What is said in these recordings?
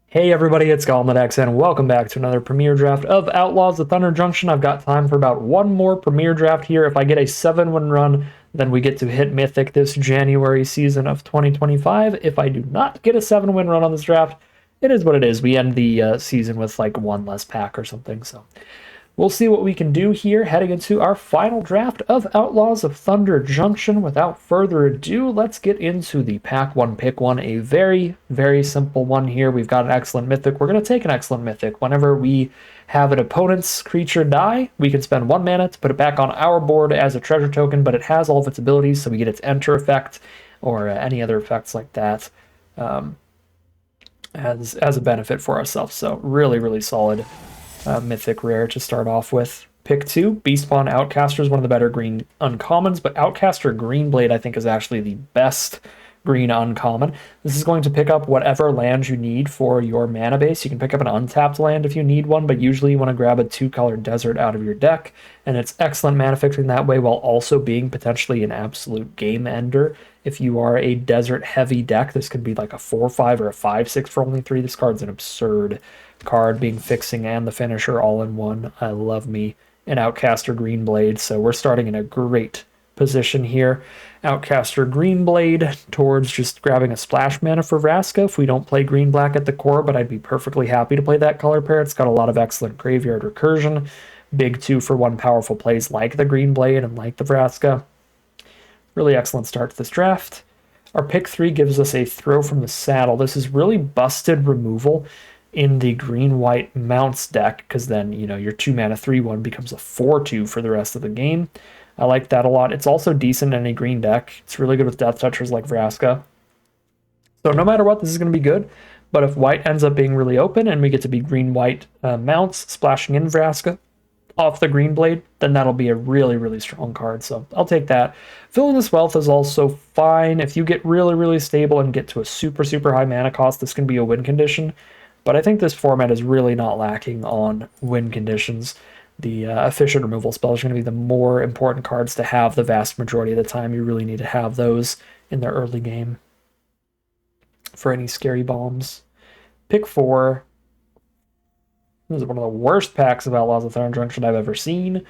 Hey everybody, it's GoblinX and welcome back to another premiere draft of Outlaws of Thunder Junction. I've got time for about one more premiere draft here. If I get a 7-win run, then we get to hit Mythic this January season of 2025. If I do not get a 7-win run on this draft, it is what it is. We end the season with like one less pack or something, so we'll see what we can do here heading into our final draft of Outlaws of Thunder Junction. Without further ado, let's get into the pack one, pick one. A very, very simple one here. We've got an excellent mythic. We're going to take an excellent mythic. Whenever we have an opponent's creature die, we can spend 1 mana to put it back on our board as a treasure token, but it has all of its abilities, so we get its enter effect or any other effects like that as a benefit for ourselves. So really, really solid mythic rare to start off with. Pick 2, Beastpawn Outcaster is one of the better green uncommons, but Outcaster Greenblade I think is actually the best green uncommon. This is going to pick up whatever land you need for your mana base. You can pick up an untapped land if you need one, but usually you want to grab a 2-color desert out of your deck, and it's excellent mana fixing that way while also being potentially an absolute game ender. If you are a desert heavy deck, this could be like a 4/5 or a 5/6 for only 3. This card's an absurd card, being fixing and the finisher all in one. I love me an Outcaster Greenblade, so we're starting in a great position here. Outcaster Greenblade towards just grabbing a splash mana for Vraska if we don't play green-black at the core, but I'd be perfectly happy to play that color pair. It's got a lot of excellent graveyard recursion, big 2-for-1 powerful plays like the Greenblade and like the Vraska. Really excellent start to this draft. Our pick 3 gives us a throw from the saddle. This is really busted removal in the green-white mounts deck, because then, you know, your 2-mana 3/1 becomes a 4/2 for the rest of the game. I like that a lot. It's also decent in any green deck. It's really good with Death Touchers like Vraska. So no matter what, this is going to be good. But if white ends up being really open and we get to be green-white mounts splashing in Vraska off the Greenblade, then that'll be a really, really strong card. So I'll take that. Villainous Wealth is also fine. If you get really, really stable and get to a super, super high mana cost, this can be a win condition. But I think this format is really not lacking on win conditions. The efficient removal spells are going to be the more important cards to have the vast majority of the time. You really need to have those in the early game for any scary bombs. Pick 4. This is one of the worst packs of Outlaws of Thunder Junction I've ever seen.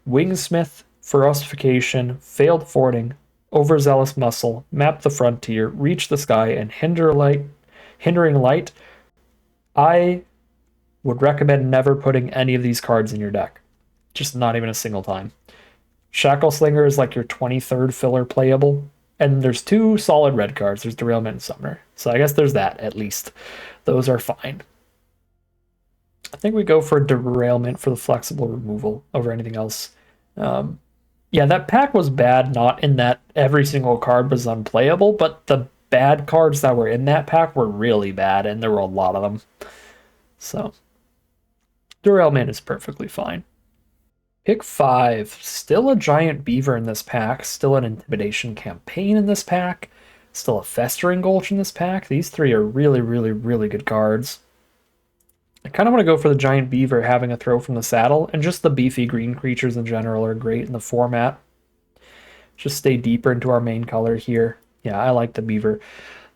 Wingsmith, Ferocification, Failed Fording, Overzealous Muscle, Map the Frontier, Reach the Sky, and Hindering Light. I would recommend never putting any of these cards in your deck. Just not even a single time. Shackle Slinger is like your 23rd filler playable. And there's 2 solid red cards. There's Derailment and Summoner. So I guess there's that, at least. Those are fine. I think we go for Derailment for the flexible removal over anything else. Yeah, that pack was bad, not in that every single card was unplayable, but the bad cards that were in that pack were really bad, and there were a lot of them. So, Derailment is perfectly fine. Pick 5. Still a Giant Beaver in this pack. Still an Intimidation Campaign in this pack. Still a Festering Gulch in this pack. These 3 are really, really, really good cards. I kind of want to go for the Giant Beaver having a throw from the saddle, and just the beefy green creatures in general are great in the format. Just stay deeper into our main color here. Yeah, I like the Beaver.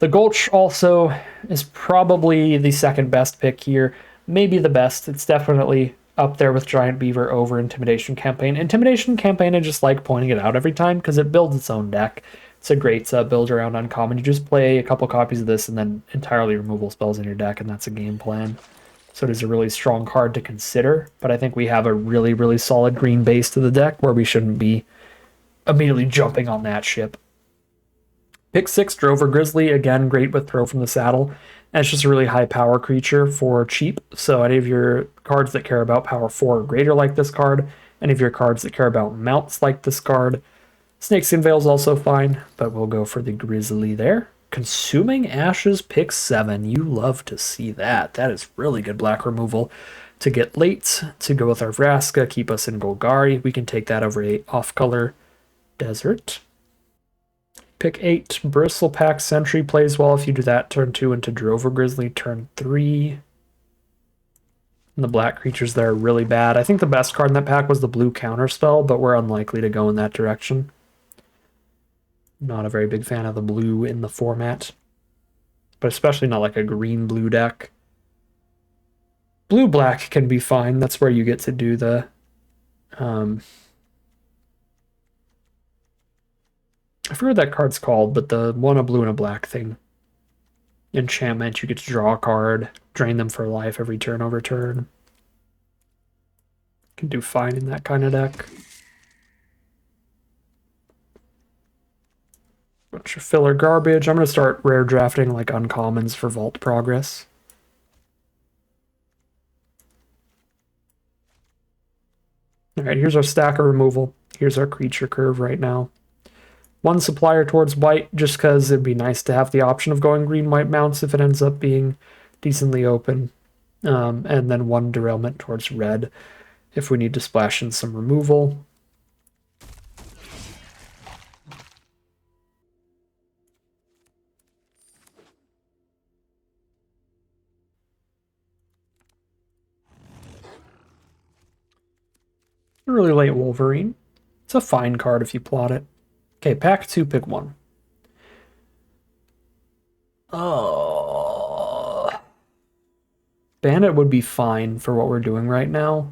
The Gulch also is probably the second best pick here. Maybe the best. It's definitely up there with Giant Beaver over Intimidation Campaign. Intimidation Campaign, I just like pointing it out every time because it builds its own deck. It's a great build around uncommon. You just play a couple copies of this and then entirely removal spells in your deck, and that's a game plan. So it is a really strong card to consider, but I think we have a really, really solid green base to the deck where we shouldn't be immediately jumping on that ship. Pick 6, Drover Grizzly, again, great with throw from the saddle. And it's just a really high power creature for cheap. So any of your cards that care about power 4 or greater like this card. Any of your cards that care about mounts like this card. Snakeskin Veil is also fine, but we'll go for the Grizzly there. Consuming Ashes, pick 7. You love to see that. That is really good black removal. To get late, to go with our Vraska, keep us in Golgari. We can take that over a off-color desert. Pick 8, Bristlepack Sentry plays well if you do that turn 2 into Drover Grizzly turn 3. And the black creatures there are really bad. I think the best card in that pack was the blue counterspell, but we're unlikely to go in that direction. Not a very big fan of the blue in the format, but especially not like a green-blue deck. Blue-black can be fine. That's where you get to do the... I forget what that card's called, but the one a blue and a black thing. Enchantment, you get to draw a card, drain them for life every turn over turn. Can do fine in that kind of deck. Bunch of filler garbage. I'm going to start rare drafting like uncommons for Vault Progress. Alright, here's our stack of removal. Here's our creature curve right now. One supplier towards white, just because it'd be nice to have the option of going green-white mounts if it ends up being decently open. And then one derailment towards red if we need to splash in some removal. Really late Wolverine. It's a fine card if you plot it. Okay, pack 2, pick 1. Bandit would be fine for what we're doing right now.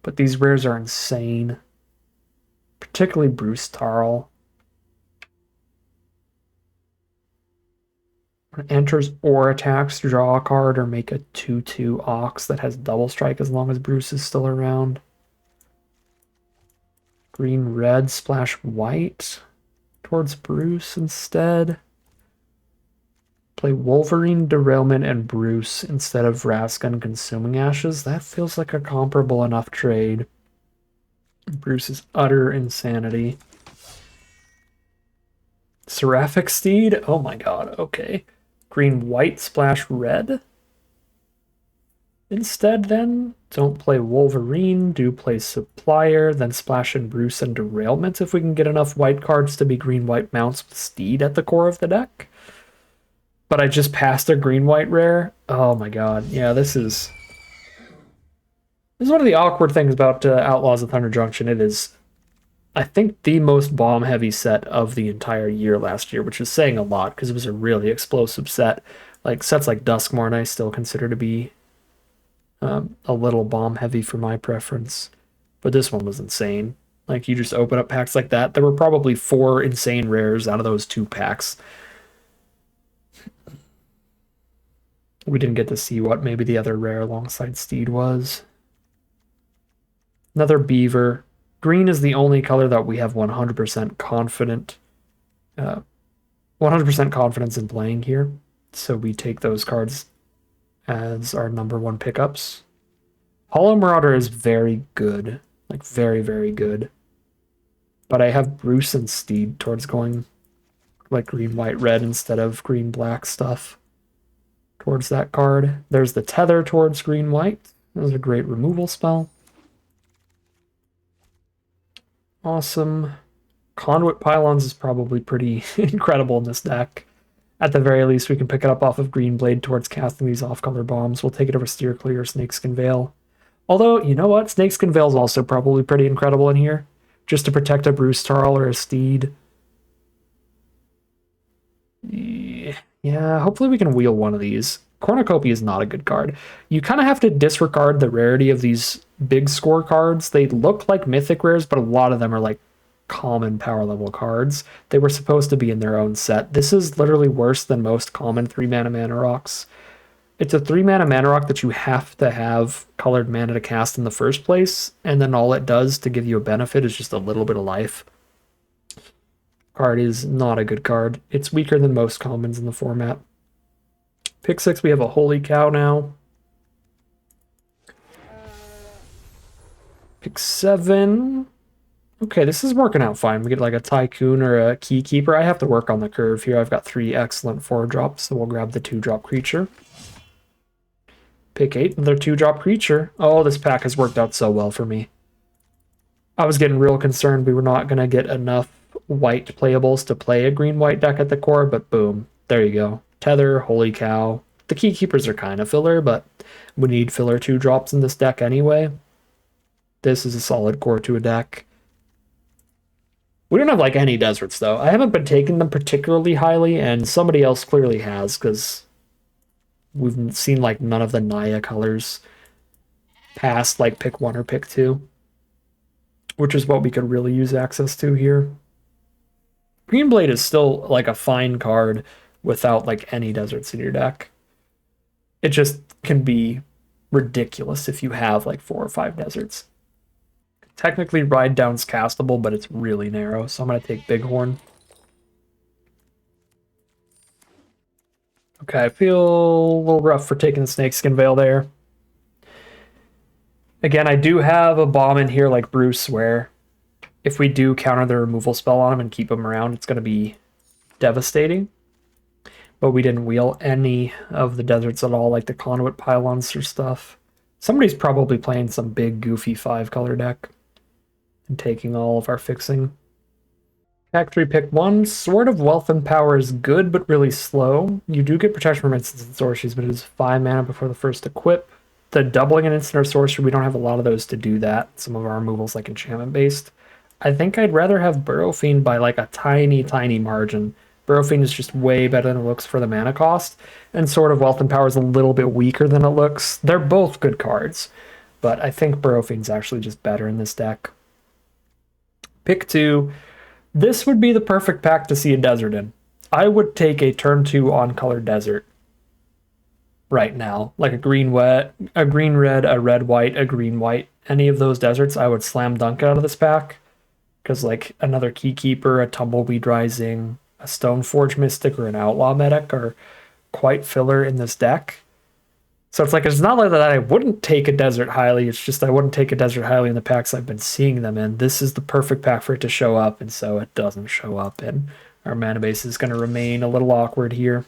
But these rares are insane. Particularly Bruce Tarl. When it enters or attacks, draw a card or make a 2/2 Ox that has double strike as long as Bruce is still around. Green, red, splash white towards Bruce instead. Play Wolverine, Derailment, and Bruce instead of Raskin Consuming Ashes. That feels like a comparable enough trade. Bruce's utter insanity. Seraphic Steed? Oh my god, okay. Green, white, splash red? Instead, then, don't play Wolverine, do play Supplier, then splash in Bruce and Derailment if we can get enough white cards to be green-white mounts with Steed at the core of the deck. But I just passed a green-white rare. Oh my god, yeah, this is one of the awkward things about Outlaws of Thunder Junction. It is, I think, the most bomb-heavy set of the entire year last year, which is saying a lot because it was a really explosive set. Like, sets like Duskmourn I still consider to be a little bomb heavy for my preference, but this one was insane. Like, you just open up packs like that. There were probably 4 insane rares out of those 2 packs. We didn't get to see what maybe the other rare alongside Steed was. Another Beaver. Green is the only color that we have 100% confident, 100% confidence in playing here. So we take those cards as our number 1 pickups. Hollow Marauder is very good. Like, very, very good. But I have Bruce and Steed towards going like green, white, red instead of green, black stuff towards that card. There's the Tether towards green, white. That was a great removal spell. Awesome. Conduit Pylons is probably pretty incredible in this deck. At the very least, we can pick it up off of Green Blade towards casting these off-color bombs. We'll take it over Steer Clear or Snakeskin Veil. Although, you know what? Snakeskin Veil is also probably pretty incredible in here. Just to protect a Bruce Tarl or a Steed. Yeah, hopefully we can wheel one of these. Cornucopia is not a good card. You kind of have to disregard the rarity of these big score cards. They look like Mythic rares, but a lot of them are like common power level cards. They were supposed to be in their own set. This is literally worse than most common 3-mana mana rocks. It's a 3-mana mana rock that you have to have colored mana to cast in the first place, and then all it does to give you a benefit is just a little bit of life. Card is not a good card. It's weaker than most commons in the format. Pick 6, we have a Holy Cow now. Pick 7. Okay, this is working out fine. We get like a Tycoon or a Keykeeper. I have to work on the curve here. I've got 3 excellent 4-drops, so we'll grab the 2-drop creature. Pick 8, another 2-drop creature. Oh, this pack has worked out so well for me. I was getting real concerned we were not going to get enough white playables to play a green-white deck at the core, but boom, there you go. Tether, Holy Cow. The Keykeepers are kind of filler, but we need filler 2-drops in this deck anyway. This is a solid core to a deck. We don't have like any deserts though. I haven't been taking them particularly highly, and somebody else clearly has, because we've seen like none of the Naya colors past like pick 1 or pick 2, which is what we could really use access to here. Greenblade is still like a fine card without like any deserts in your deck. It just can be ridiculous if you have like 4 or 5 deserts. Technically, Ride Down's castable, but it's really narrow, so I'm going to take Bighorn. Okay, I feel a little rough for taking the Snakeskin Veil there. Again, I do have a bomb in here like Bruce, where if we do counter the removal spell on him and keep him around, it's going to be devastating. But we didn't wheel any of the deserts at all, like the Conduit Pylons or stuff. Somebody's probably playing some big, goofy 5-color deck and taking all of our fixing. Pack 3, pick 1. Sword of Wealth and Power is good, but really slow. You do get protection from instants and sorceries, but it is 5 mana before the first equip. The doubling an instant or sorcery, we don't have a lot of those to do that. Some of our removals like enchantment based. I think I'd rather have Burrow Fiend by like a tiny, tiny margin. Burrow Fiend is just way better than it looks for the mana cost, and Sword of Wealth and Power is a little bit weaker than it looks. They're both good cards, but I think Burrow Fiend's actually just better in this deck. Pick 2. This would be the perfect pack to see a desert in. I would take a turn 2 on color desert right now, like a green red, a red white, a green white. Any of those deserts, I would slam dunk out of this pack, because like another Keykeeper, a Tumbleweed Rising, a Stoneforge Mystic, or an Outlaw Medic are quite filler in this deck. So it's like, it's not like that I wouldn't take a desert highly, it's just I wouldn't take a desert highly in the packs I've been seeing them in. This is the perfect pack for it to show up, and so it doesn't show up, and our mana base is going to remain a little awkward here.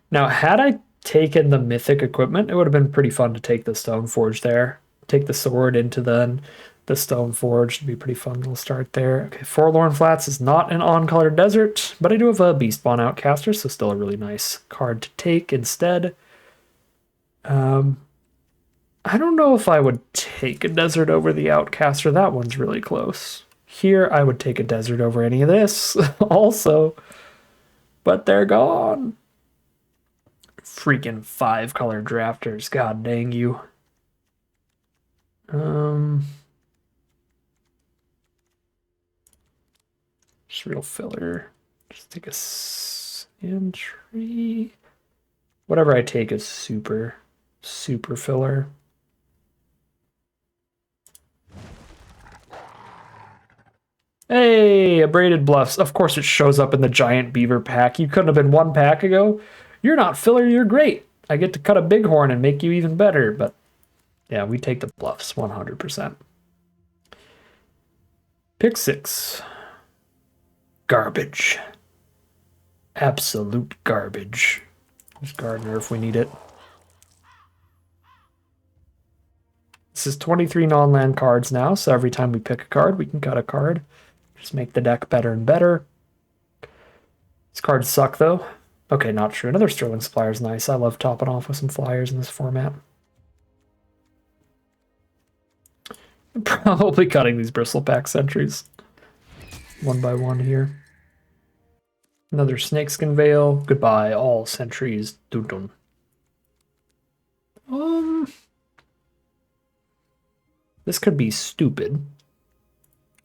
Now, had I taken the Mythic equipment, it would have been pretty fun to take the Stoneforge there. Take the sword into the Stoneforge. It'd be pretty fun little start there. Okay, Forlorn Flats is not an on-color desert, but I do have a Beastpawn Outcaster, so still a really nice card to take instead. I don't know if I would take a desert over the Outcaster. That one's really close. Here, I would take a desert over any of this also, but they're gone. Freaking 5-color drafters. God dang you. Just real filler. Just take a Sandtree. Whatever I take is super, super filler. Hey, Abraded Bluffs. Of course it shows up in the Giant Beaver pack. You couldn't have been 1 pack ago. You're not filler, you're great. I get to cut a Bighorn and make you even better, but yeah, we take the Bluffs 100%. Pick 6. Garbage. Absolute garbage. There's Gardener if we need it. This is 23 non-land cards now, so every time we pick a card, we can cut a card. Just make the deck better and better. These cards suck, though. Okay, not true. Another Sterling Supplier is nice. I love topping off with some flyers in this format. I'm probably cutting these Bristleback Sentries one by one here. Another Snakeskin Veil. Goodbye, all Sentries. Dun-dun. This could be stupid.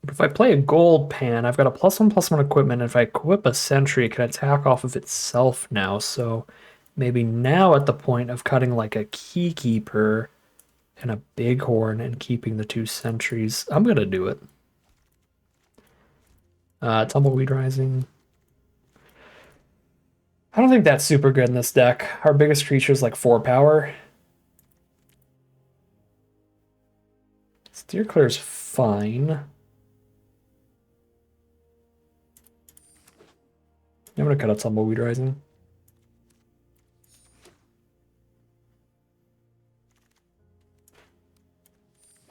But if I play a Gold Pan, I've got a +1/+1 equipment. If I equip a Sentry, it can attack off of itself now. So maybe now at the point of cutting like a Keykeeper and a Bighorn and keeping the 2 Sentries, I'm going to do it. Tumbleweed Rising. I don't think that's super good in this deck. Our biggest creature is like 4 power. Steer Clear's fine. I'm going to cut out Tumbleweed Rising.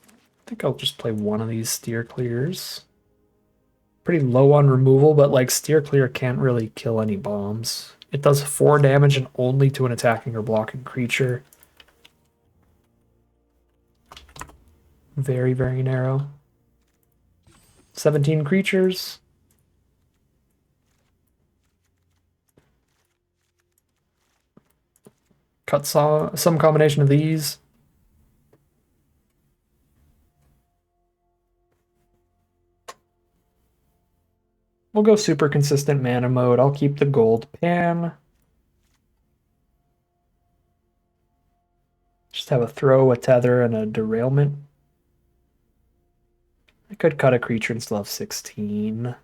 I think I'll just play one of these Steer Clears. Pretty low on removal, but like Steer Clear can't really kill any bombs. It does 4 damage and only to an attacking or blocking creature. Very, very narrow. 17 creatures. Cut some combination of these. We'll go super consistent mana mode. I'll keep the gold pan. Just have a throw, a tether, and a derailment. I could cut a creature and still have 16.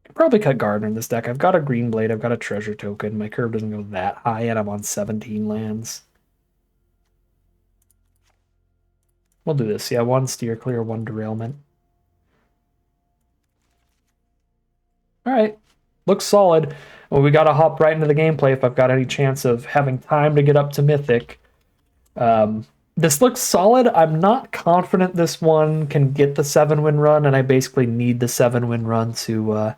Could probably cut Gardener in this deck. I've got a Green Blade, I've got a Treasure Token. My curve doesn't go that high, and I'm on 17 lands. We'll do this. Yeah, 1 Steer Clear, 1 Derailment. All right, looks solid. Well, we got to hop right into the gameplay if I've got any chance of having time to get up to Mythic. This looks solid. I'm not confident this one can get the 7-win run, and I basically need the 7-win run to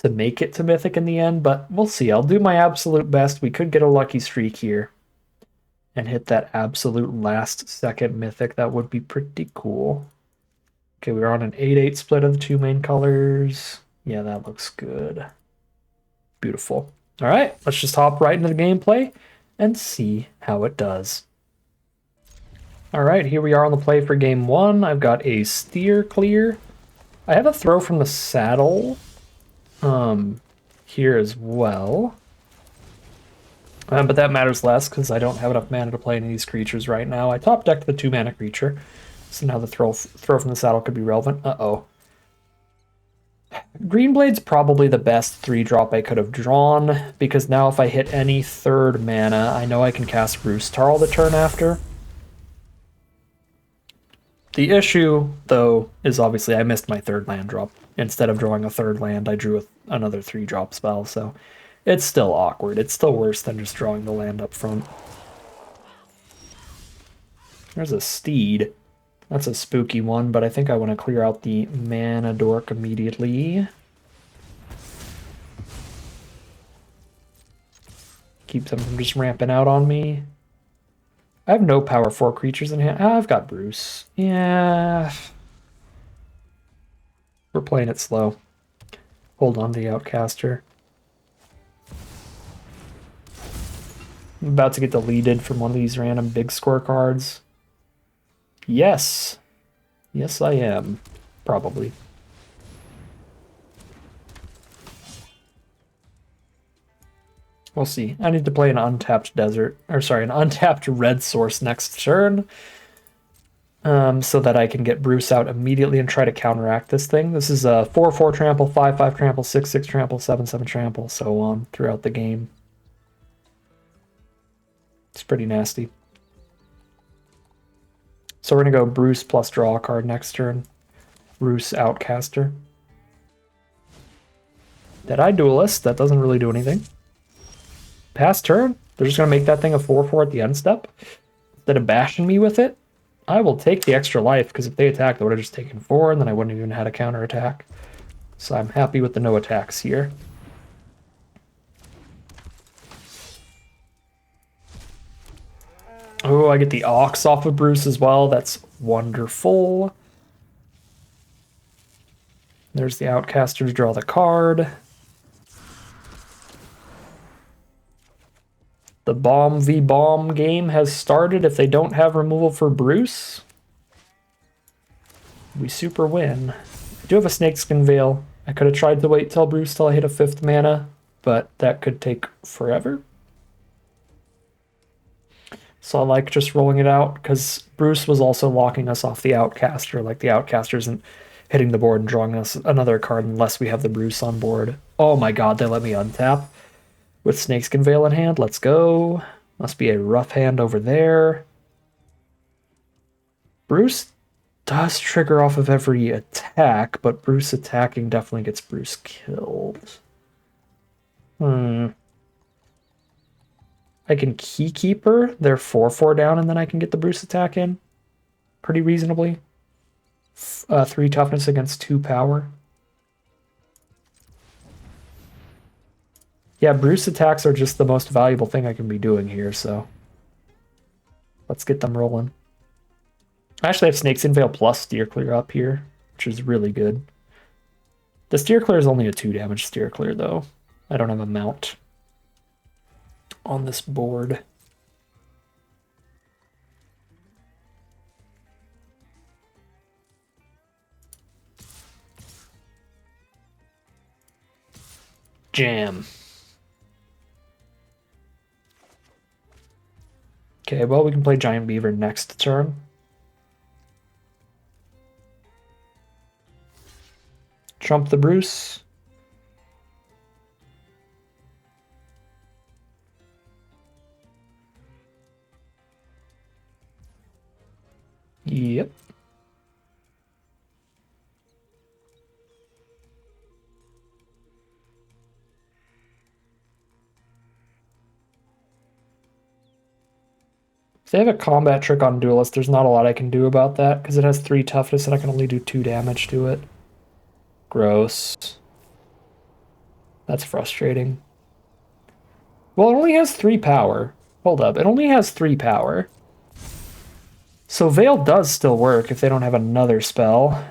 make it to Mythic in the end, but we'll see. I'll do my absolute best. We could get a lucky streak here and hit that absolute last second Mythic. That would be pretty cool. Okay, we're on an 8-8 split of the 2 main colors. Yeah, that looks good. Beautiful. All right, let's just hop right into the gameplay and see how it does. All right, here we are on the play for game 1. I've got a Steer Clear. I have a Throw from the Saddle here as well. But that matters less because I don't have enough mana to play any of these creatures right now. I top decked the 2-mana creature, so now the throw from the saddle could be relevant. Uh-oh. Green Blade's probably the best 3-drop I could have drawn, because now if I hit any 3rd mana, I know I can cast Bruce Tarl the turn after. The issue, though, is obviously I missed my 3rd land drop. Instead of drawing a 3rd land, I drew another 3-drop spell, so it's still awkward. It's still worse than just drawing the land up front. There's a Steed. That's a spooky one, but I think I want to clear out the Mana Dork immediately. Keeps them from just ramping out on me. I have no power 4 creatures in hand. I've got Bruce. Yeah. We're playing it slow. Hold on to the Outcaster. I'm about to get deleted from one of these random big score cards. Yes. Yes, I am. Probably. We'll see. I need to play an untapped an untapped red source next turn. So that I can get Bruce out immediately and try to counteract this thing. This is a 4-4 trample, 5-5 trample, 6-6 trample, 7-7 trample, so on throughout the game. It's pretty nasty. So we're going to go Bruce plus draw a card next turn. Bruce Outcaster. Deadeye Duelist, that doesn't really do anything. Pass turn, they're just going to make that thing a 4-4 at the end step. Instead of bashing me with it, I will take the extra life, because if they attack, they would have just taken 4, and then I wouldn't have even had a counterattack. So I'm happy with the no attacks here. Oh, I get the Ox off of Bruce as well. That's wonderful. There's the Outcaster to draw the card. The Bomb v Bomb game has started. If they don't have removal for Bruce, we super win. I do have a Snakeskin Veil. I could have tried to wait till Bruce till I hit a 5th mana, but that could take forever. So I like just rolling it out, because Bruce was also locking us off the Outcaster. Like, the Outcaster isn't hitting the board and drawing us another card unless we have the Bruce on board. Oh my god, they let me untap with Snakeskin Veil in hand. Let's go. Must be a rough hand over there. Bruce does trigger off of every attack, but Bruce attacking definitely gets Bruce killed. I can Keykeeper. They're 4-4 down, and then I can get the Bruce attack in pretty reasonably. 3 toughness against 2 power. Yeah, Bruce attacks are just the most valuable thing I can be doing here, so let's get them rolling. I actually have Snakeskin Veil plus Steer Clear up here, which is really good. The Steer Clear is only a 2 damage Steer Clear, though. I don't have a mount. on this board. Jam. Okay, well, we can play Giant Beaver next turn. Trump the Bruce. Yep. If they have a combat trick on Duelist, there's not a lot I can do about that, because it has 3 toughness and I can only do 2 damage to it. Gross. That's frustrating. Well, it only has 3 power. Hold up, it only has 3 power. So Veil does still work if they don't have another spell.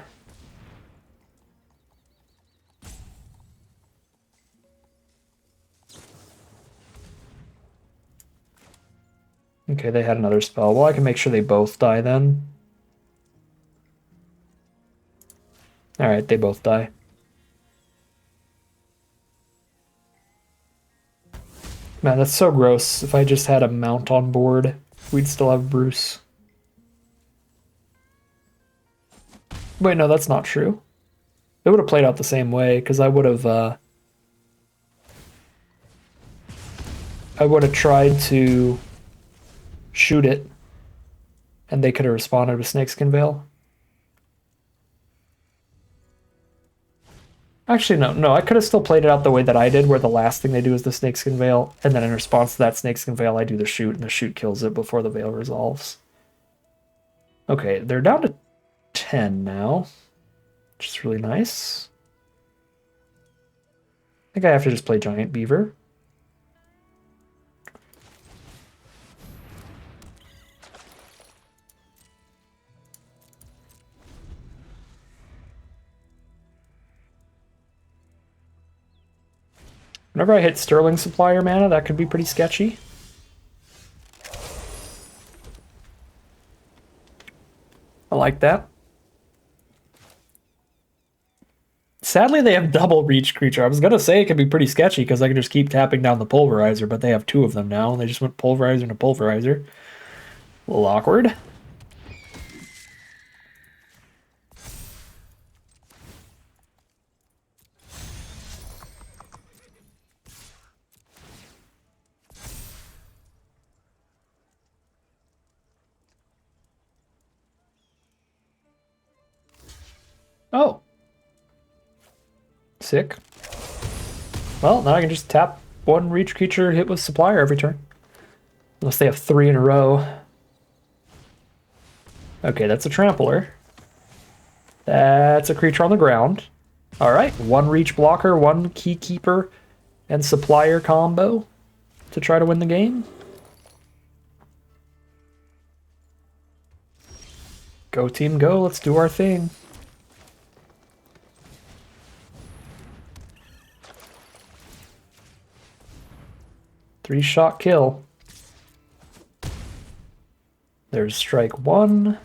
Okay, they had another spell. Well, I can make sure they both die then. Alright, they both die. Man, that's so gross. If I just had a mount on board, we'd still have Bruce. Wait, no, that's not true. It would have played out the same way, because I would have tried to shoot it, and they could have responded with Snakeskin Veil. Actually, no, I could have still played it out the way that I did, where the last thing they do is the Snakeskin Veil, and then in response to that Snakeskin Veil, I do the shoot, and the shoot kills it before the Veil resolves. Okay, they're down to 10 now, which is really nice. I think I have to just play Giant Beaver. Whenever I hit Sterling Supplier mana, that could be pretty sketchy. I like that. Sadly, they have double reach creature. I was going to say it could be pretty sketchy because I can just keep tapping down the Pulverizer, but they have 2 of them now, and they just went Pulverizer to Pulverizer. A little awkward. Oh. Sick. Well, now I can just tap 1 reach creature hit with Supplier every turn. Unless they have 3 in a row. Okay, that's a Trampler. That's a creature on the ground. Alright, 1 reach blocker, 1 Keykeeper, and Supplier combo to try to win the game. Go team go, let's do our thing. Three-shot kill. There's strike 1.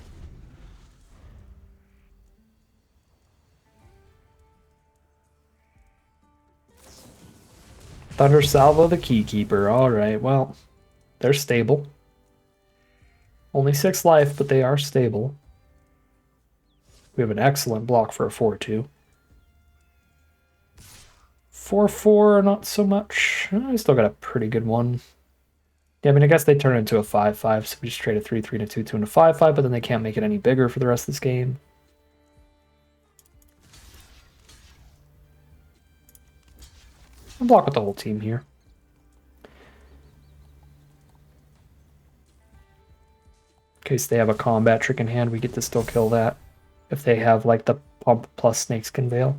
Thunder Salvo the Keykeeper. Alright, well, they're stable. Only 6 life, but they are stable. We have an excellent block for a 4-2. 4-4, not so much. I still got a pretty good one. Yeah, I mean, I guess they turn it into a 5-5, so we just trade a 3-3 and a 2-2 and a 5-5, but then they can't make it any bigger for the rest of this game. I'll block with the whole team here. In case they have a combat trick in hand, we get to still kill that. If they have, like, the Pump plus Snakeskin Veil.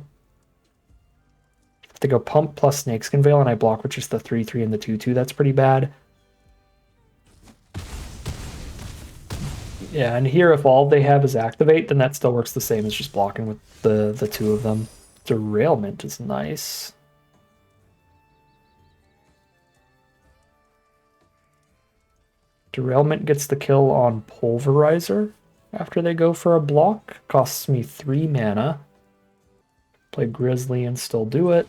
If they go Pump plus Snakeskin Veil and I block with just the 3-3 and the 2-2, that's pretty bad. Yeah, and here if all they have is Activate, then that still works the same as just blocking with the 2 of them. Derailment is nice. Derailment gets the kill on Pulverizer after they go for a block. Costs me 3 mana. Play Grizzly and still do it.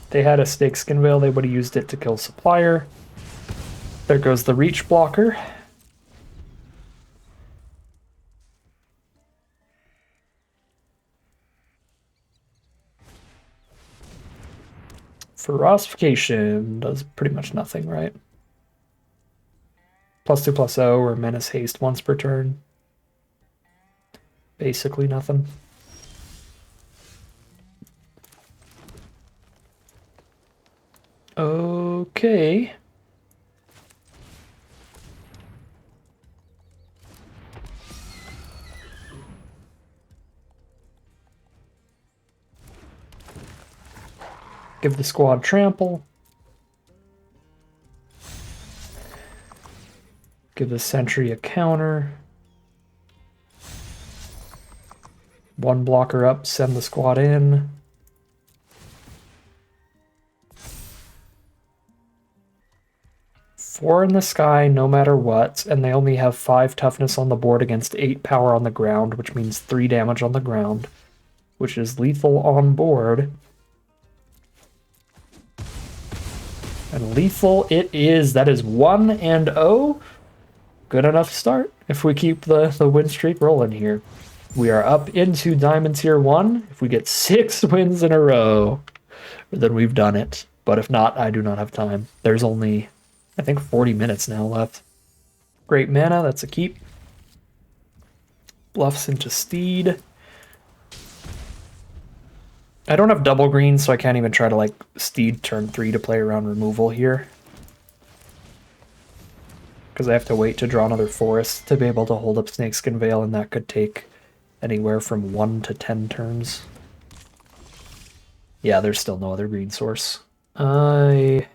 They had a Snakeskin Veil, they would have used it to kill Supplier. There goes the Reach blocker. Ferocification does pretty much nothing, right? +2/+0 or Menace Haste once per turn. Basically nothing. Okay. Give the squad trample. Give the sentry a counter. 1 blocker up, send the squad in. Four in the sky no matter what, and they only have 5 toughness on the board against 8 power on the ground, which means 3 damage on the ground, which is lethal on board. And lethal it is. That is 1-0. Good enough start if we keep the win streak rolling here. We are up into Diamond Tier 1. If we get 6 wins in a row, then we've done it. But if not, I do not have time. There's only, I think, 40 minutes now left. Great mana, that's a keep. Bluffs into Steed. I don't have double green, so I can't even try to like Steed turn 3 to play around removal here. Because I have to wait to draw another forest to be able to hold up Snakeskin Veil, and that could take anywhere from 1 to 10 turns. Yeah, there's still no other green source. I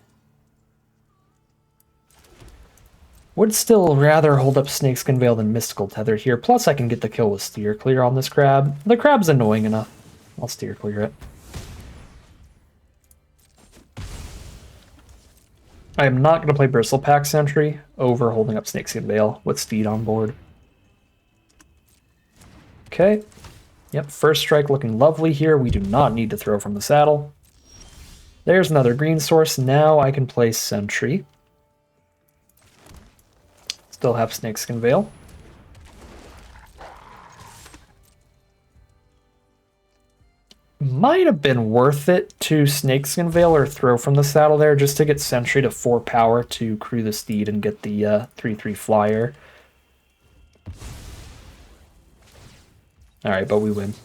would still rather hold up Snakeskin Veil than Mystical Tether here. Plus I can get the kill with Steer Clear on this crab. The crab's annoying enough. I'll Steer Clear it. I am not going to play Bristlepack Sentry over holding up Snakeskin Veil with Steed on board. Okay. Yep, first strike looking lovely here. We do not need to throw from the saddle. There's another green source. Now I can play Sentry. Still have Snakeskin Veil. Might have been worth it to Snakeskin Veil or throw from the saddle there just to get Sentry to 4 power to crew the Steed and get the 3/3 flyer. Alright, but we win.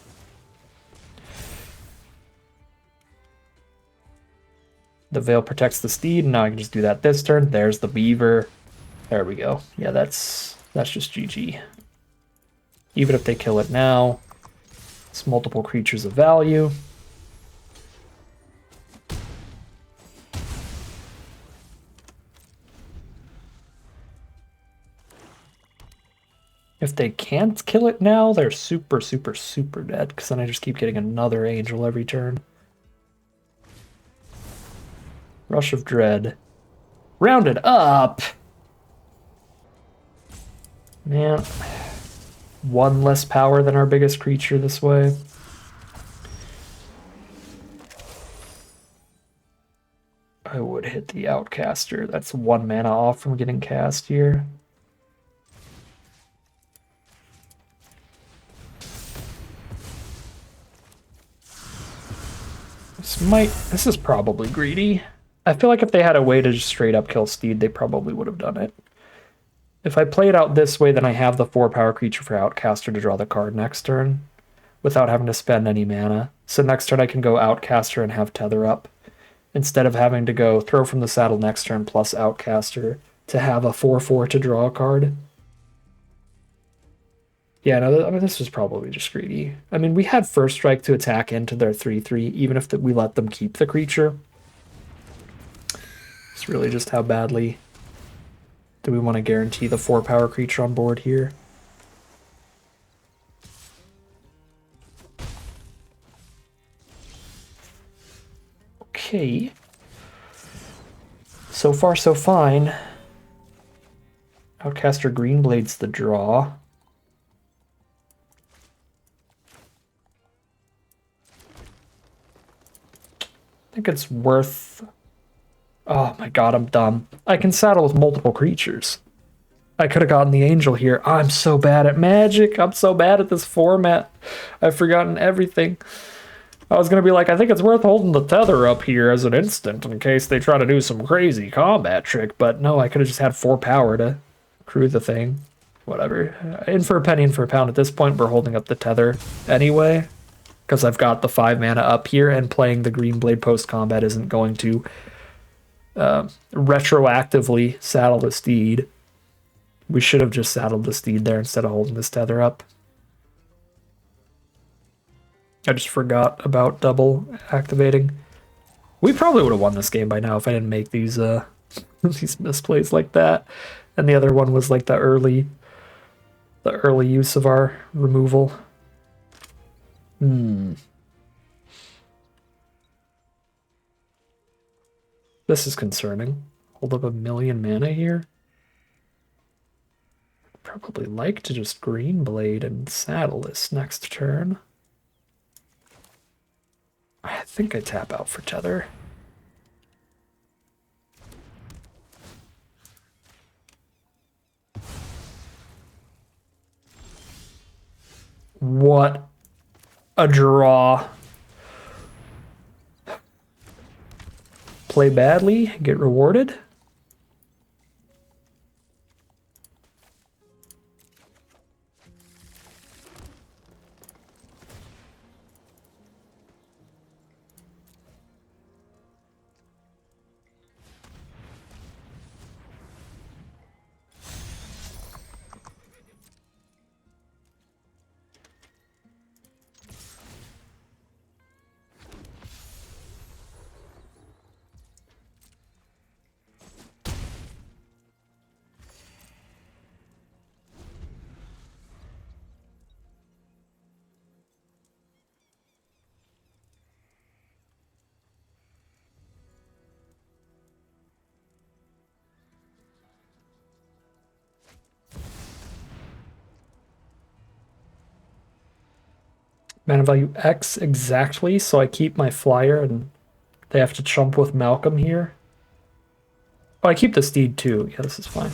The Veil protects the Steed, and now I can just do that this turn. There's the Beaver. There we go. Yeah, that's just GG. Even if they kill it now, it's multiple creatures of value. If they can't kill it now, they're super, super, super dead, because then I just keep getting another Angel every turn. Rush of Dread. Rounded up! Man. 1 less power than our biggest creature this way. I would hit the Outcaster. That's 1 mana off from getting cast here. This is probably greedy. I feel like if they had a way to just straight up kill Steed, they probably would have done it. If I play it out this way, then I have the 4 power creature for Outcaster to draw the card next turn without having to spend any mana. So next turn I can go Outcaster and have Tether up instead of having to go throw from the saddle next turn plus Outcaster to have a 4/4 to draw a card. Yeah, no, I mean, this was probably just greedy. I mean, we had first strike to attack into their 3/3, even if we let them keep the creature. It's really just how badly do we want to guarantee the 4 power creature on board here. okay. So far, so fine. Outcaster Greenblade's the draw. I think it's worth... Oh my god, I'm dumb. I can saddle with multiple creatures. I could have gotten the Angel here. I'm so bad at Magic. I'm so bad at this format. I've forgotten everything. I was going to be like, I think it's worth holding the Tether up here as an instant in case they try to do some crazy combat trick. But no, I could have just had 4 power to crew the thing. Whatever. In for a penny, in for a pound. At this point, we're holding up the Tether anyway. Because I've got the 5 mana up here, and playing the Green Blade post-combat isn't going to retroactively saddle the steed. We should have just saddled the steed there instead of holding this Tether up. I just forgot about double activating. We probably would have won this game by now if I didn't make these these misplays like that. And the other one was like the early use of our removal. This is concerning. Hold up 1,000,000 mana here. Probably like to just Green Blade and saddle this next turn. I think I tap out for Tether. What a draw. Play badly, get rewarded. Mana value X exactly, so I keep my flyer and they have to chump with Malcolm here. Oh, I keep the steed too. Yeah, this is fine.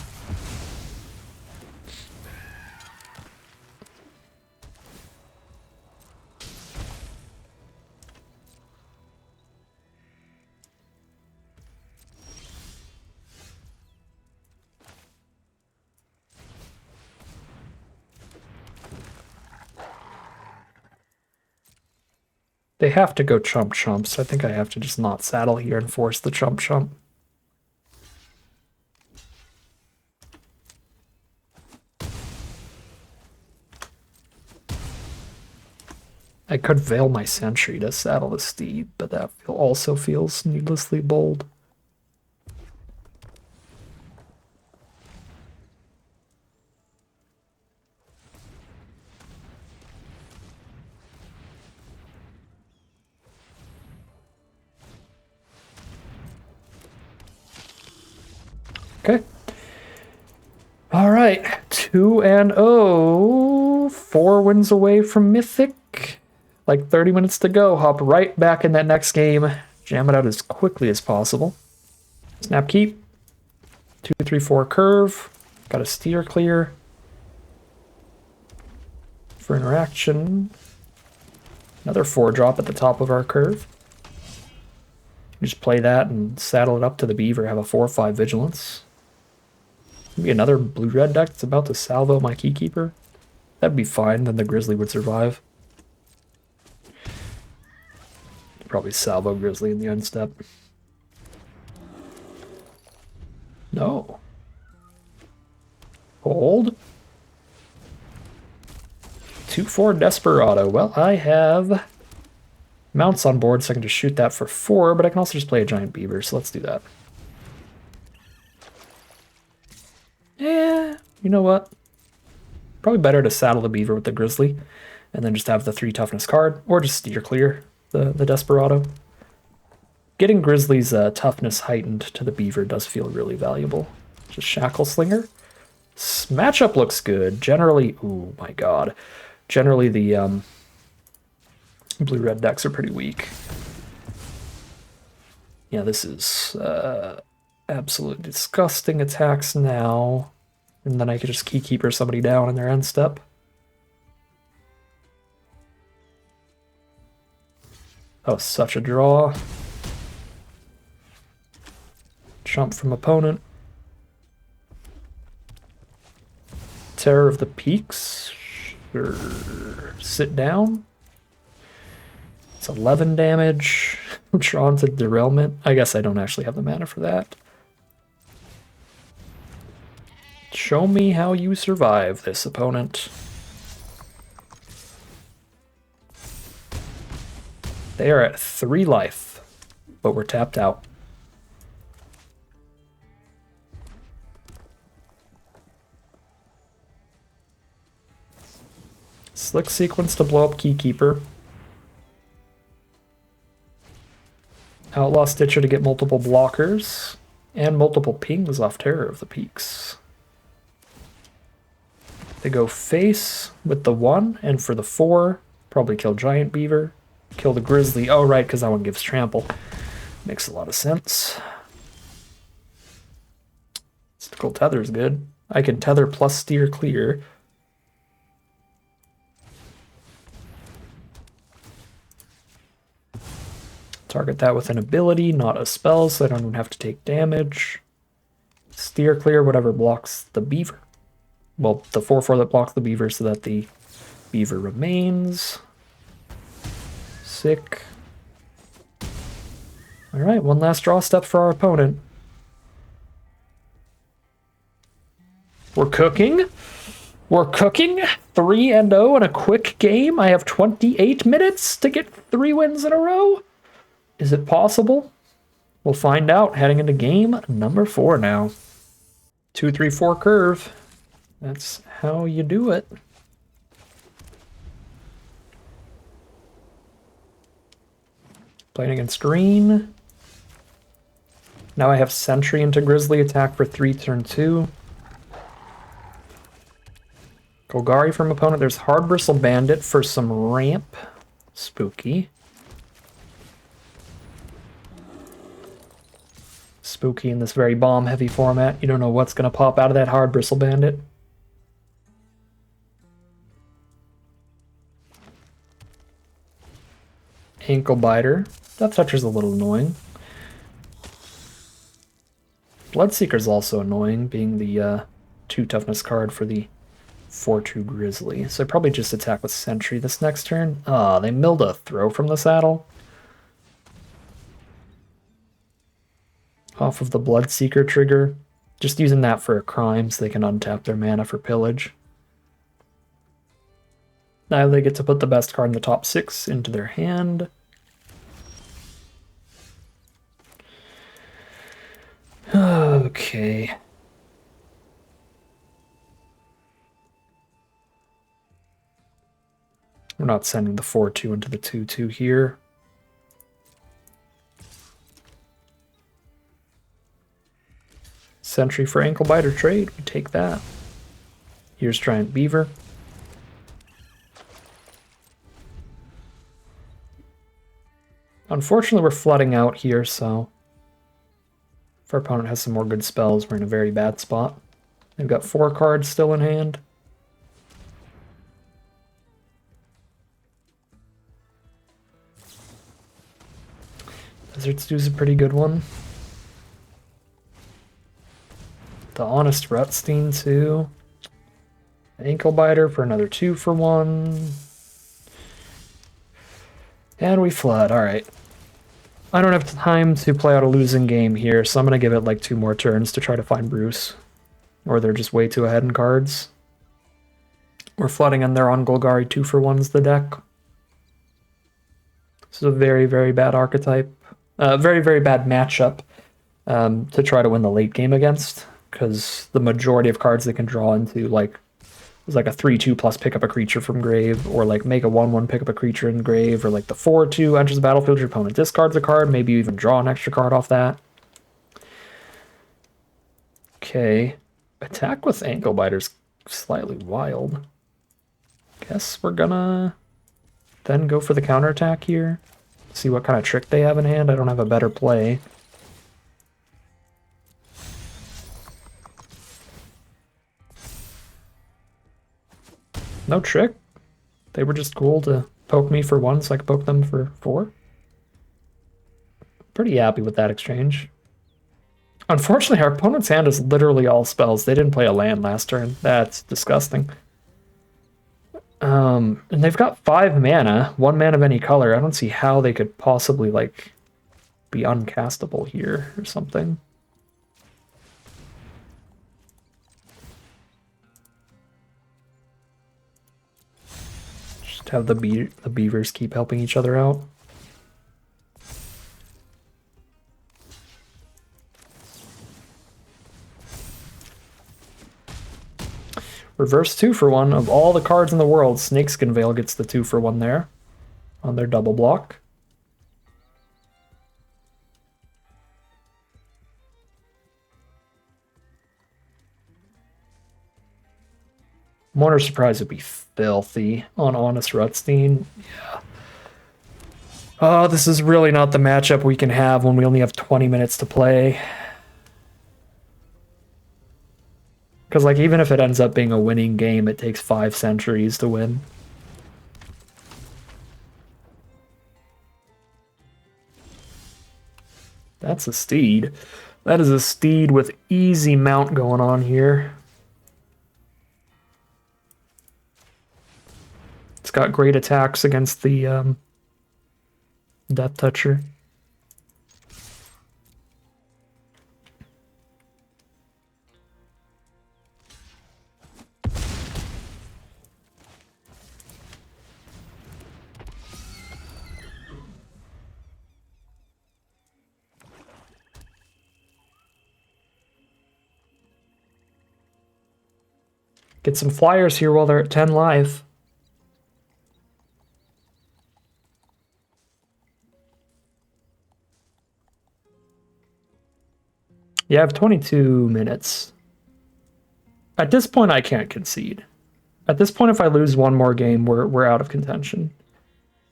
They have to go chump chump, so I think I have to just not saddle here and force the chump chump. I could veil my sentry to saddle the steed, but that also feels needlessly bold. Okay. All right, 2-0, 4 wins away from Mythic. Like 30 minutes to go. Hop right back in that next game. Jam it out as quickly as possible. Snap keep. 2, 3, 4 curve. Got a steer clear. For interaction. Another 4 drop at the top of our curve. We just play that and saddle it up to the beaver. Have a 4/5 vigilance. Maybe another blue-red deck that's about to salvo my Keykeeper. That'd be fine, then the Grizzly would survive. Probably salvo Grizzly in the end step. No. Hold. 2/4 Desperado. Well, I have mounts on board, so I can just shoot that for 4, but I can also just play a giant beaver, so let's do that. Yeah, you know what? Probably better to saddle the beaver with the Grizzly, and then just have the 3 toughness card, or just steer clear the Desperado. getting Grizzly's toughness heightened to the Beaver does feel really valuable. Just Shackle Slinger. Matchup looks good. Generally, oh my god. Generally, the blue-red decks are pretty weak. Yeah, this is absolutely disgusting attacks now. And then I could just Keykeeper somebody down in their end step. Oh, such a draw. Jump from opponent. Terror of the Peaks. Sure. Sit down. It's 11 damage. I'm drawn to Derailment. I guess I don't actually have the mana for that. Show me how you survive this, opponent. They are at 3 life, but we're tapped out. Slick sequence to blow up Keykeeper. Outlaw Stitcher to get multiple blockers, and multiple pings off Terror of the Peaks. They go face with the 1, and for the 4, probably kill Giant Beaver. Kill the Grizzly. Oh, right, because that one gives trample. Makes a lot of sense. Mystical Tether's good. I can tether plus steer clear. Target that with an ability, not a spell, so I don't even have to take damage. Steer clear whatever blocks the Beaver. Well, the 4/4 that blocks the Beaver so that the Beaver remains. Sick. Alright, one last draw step for our opponent. We're cooking. We're cooking. 3-0 in a quick game. I have 28 minutes to get 3 wins in a row. Is it possible? We'll find out heading into game number 4 now. 2-3-4 curve. That's how you do it. Playing against green. Now I have Sentry into Grizzly, attack for 3, turn 2. Golgari from opponent. There's Hard Bristle Bandit for some ramp. Spooky. Spooky in this very bomb-heavy format. You don't know what's going to pop out of that Hard Bristle Bandit. Ankle Biter. Death Toucher's a little annoying. Bloodseeker's also annoying, being the 2 toughness card for the 4/2 Grizzly. So I probably just attack with Sentry this next turn. Ah, they milled a throw from the saddle. Off of the Bloodseeker trigger. Just using that for a crime so they can untap their mana for pillage. Now they get to put the best card in the top 6 into their hand. Okay. We're not sending the 4/2 into the 2/2 here. Sentry for Ankle Biter trade. We take that. Here's Giant Beaver. Unfortunately, we're flooding out here, so if our opponent has some more good spells, we're in a very bad spot. They've got 4 cards still in hand. Desert Stew's a pretty good one. The Honest Rutstein, too. Ankle Biter for another 2 for 1. And we flood, alright. I don't have time to play out a losing game here, so I'm going to give it like 2 more turns to try to find Bruce. Or they're just way too ahead in cards. We're flooding in there on Golgari 2 for 1's the deck. This is a very, very bad archetype. Very, very bad matchup to try to win the late game against. Because the majority of cards they can draw into, like, It's like a 3/2 plus pick up a creature from grave, or like make a 1/1 pick up a creature in grave, or like the 4/2 enters the battlefield, your opponent discards a card, maybe you even draw an extra card off that. Okay. Attack with ankle biter's slightly wild. Guess we're gonna then go for the counterattack here. See what kind of trick they have in hand. I don't have a better play. No trick. They were just cool to poke me for 1 so I could poke them for 4. Pretty happy with that exchange. Unfortunately, our opponent's hand is literally all spells. They didn't play a land last turn. That's disgusting. And they've got 5 mana, 1 mana of any color. I don't see how they could possibly, like, be uncastable here or something. Just have the beavers keep helping each other out. Reverse 2-for-1 of all the cards in the world. Snakeskin Veil gets the 2-for-1 there on their double block. Mourner Surprise would be filthy on Honest Rutstein. Yeah. Oh, this is really not the matchup we can have when we only have 20 minutes to play. Because, like, even if it ends up being a winning game, it takes 5 centuries to win. That's a steed. That is a steed with easy mount going on here. It's got great attacks against the Death Toucher. Get some flyers here while they're at 10 life. Yeah, I have 22 minutes. At this point, I can't concede. At this point, if I lose one more game, we're out of contention.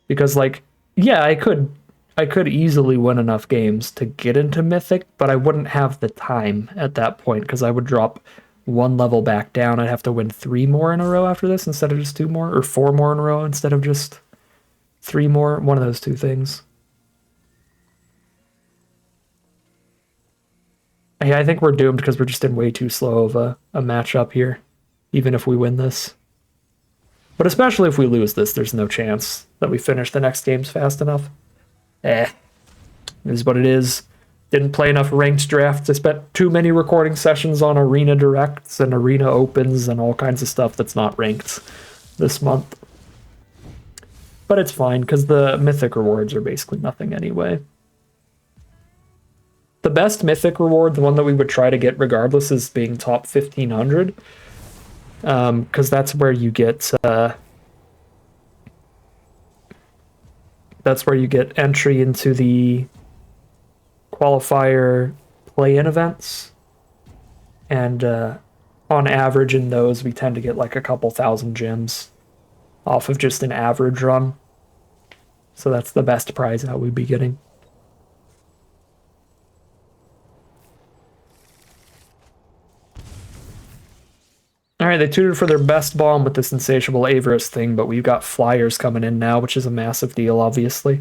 Because, like, yeah, I could easily win enough games to get into Mythic, but I wouldn't have the time at that point because I would drop 1 level back down. I'd have to win 3 more in a row after this instead of just 2 more, or 4 more in a row instead of just 3 more. One of those 2 things. Yeah, I think we're doomed because we're just in way too slow of a matchup here, even if we win this. But especially if we lose this, there's no chance that we finish the next games fast enough. It is what it is. Didn't play enough ranked drafts. I spent too many recording sessions on Arena Directs and Arena Opens and all kinds of stuff that's not ranked this month. But it's fine, because the Mythic rewards are basically nothing anyway. The best Mythic reward, the one that we would try to get regardless, is being top 1500. Because that's where you get entry into the qualifier play-in events, and on average in those we tend to get like a couple thousand gems off of just an average run, so that's the best prize out we'd be getting. Alright, they tutored for their best bomb with this insatiable Avarice thing, but we've got flyers coming in now, which is a massive deal, obviously.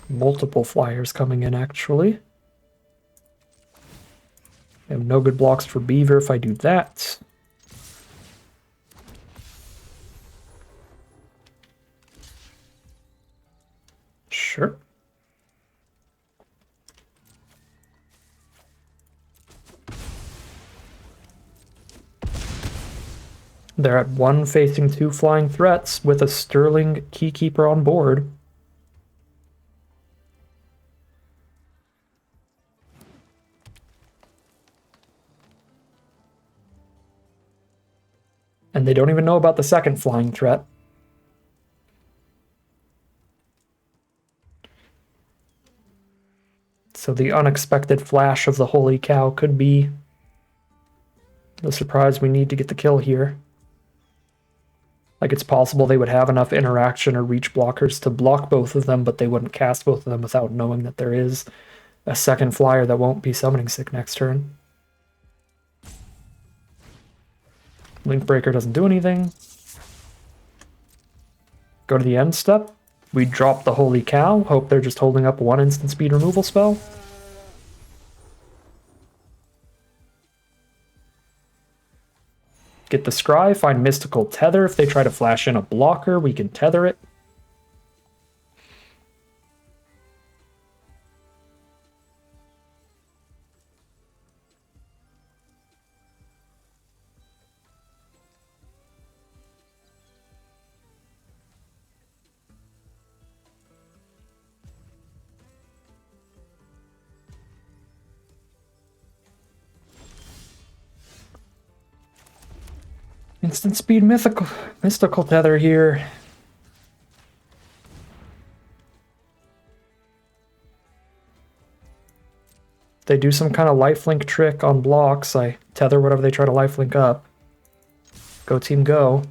Multiple flyers coming in, actually. I have no good blocks for Beaver if I do that. Sure. They're at 1 facing 2 flying threats with a Sterling Keykeeper on board. And they don't even know about the second flying threat. So the unexpected flash of the holy cow could be the surprise we need to get the kill here. Like, it's possible they would have enough interaction or reach blockers to block both of them, but they wouldn't cast both of them without knowing that there is a second flyer that won't be summoning sick next turn. Link Breaker doesn't do anything. Go to the end step. We drop the holy cow. Hope they're just holding up one instant speed removal spell. Get the scry, find mystical tether. If they try to flash in a blocker, we can tether it. Instant speed mystical tether here. They do some kind of lifelink trick on blocks. I tether whatever they try to lifelink up. Go team go.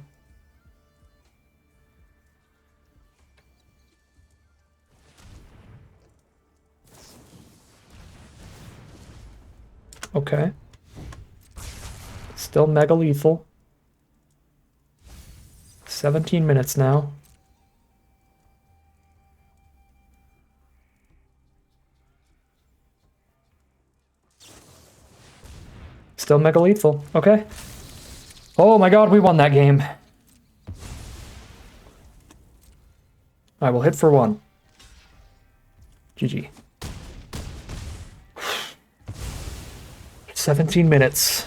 Okay. Still mega lethal. 17 minutes now. Still mega lethal. Okay. Oh my god, we won that game. I will hit for one. GG. 17 minutes.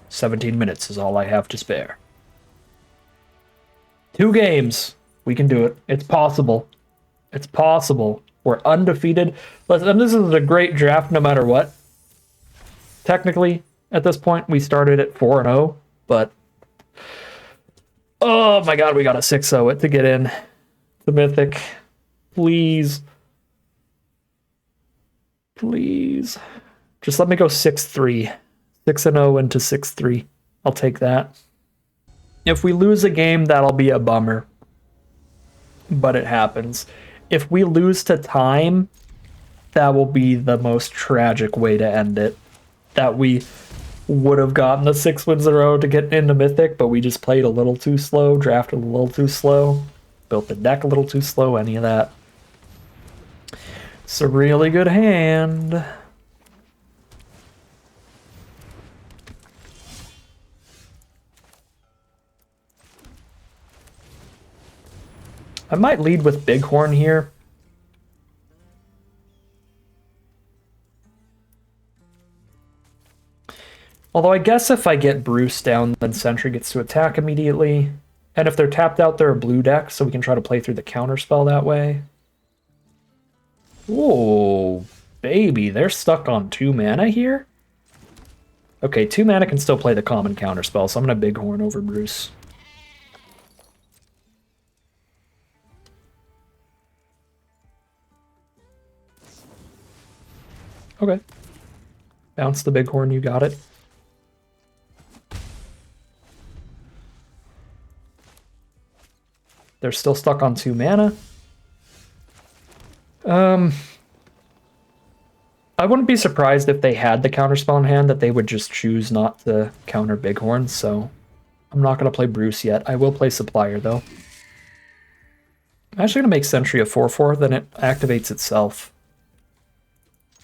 17 minutes is all I have to spare. 2 games. We can do it. It's possible. It's possible. We're undefeated. Listen, this is a great draft no matter what. Technically, at this point, we started at 4-0, but oh my god, we got a 6-0 it to get in. The Mythic. Please. Please. Just let me go 6-3. 6-0 into 6-3. I'll take that. If we lose a game, that'll be a bummer. But it happens. If we lose to time, that will be the most tragic way to end it. That we would have gotten the 6 wins in a row to get into Mythic, but we just played a little too slow, drafted a little too slow, built the deck a little too slow, any of that. It's a really good hand. I might lead with Bighorn here. Although I guess if I get Bruce down, then Sentry gets to attack immediately. And if they're tapped out, they're a blue deck, so we can try to play through the counterspell that way. Oh, baby, they're stuck on 2 mana here? Okay, 2 mana can still play the common counterspell, so I'm going to Bighorn over Bruce. Okay. Bounce the Bighorn, you got it. They're still stuck on 2 mana. I wouldn't be surprised if they had the counterspell in hand that they would just choose not to counter Bighorn, so I'm not going to play Bruce yet. I will play Supplier, though. I'm actually going to make Sentry a 4-4, then it activates itself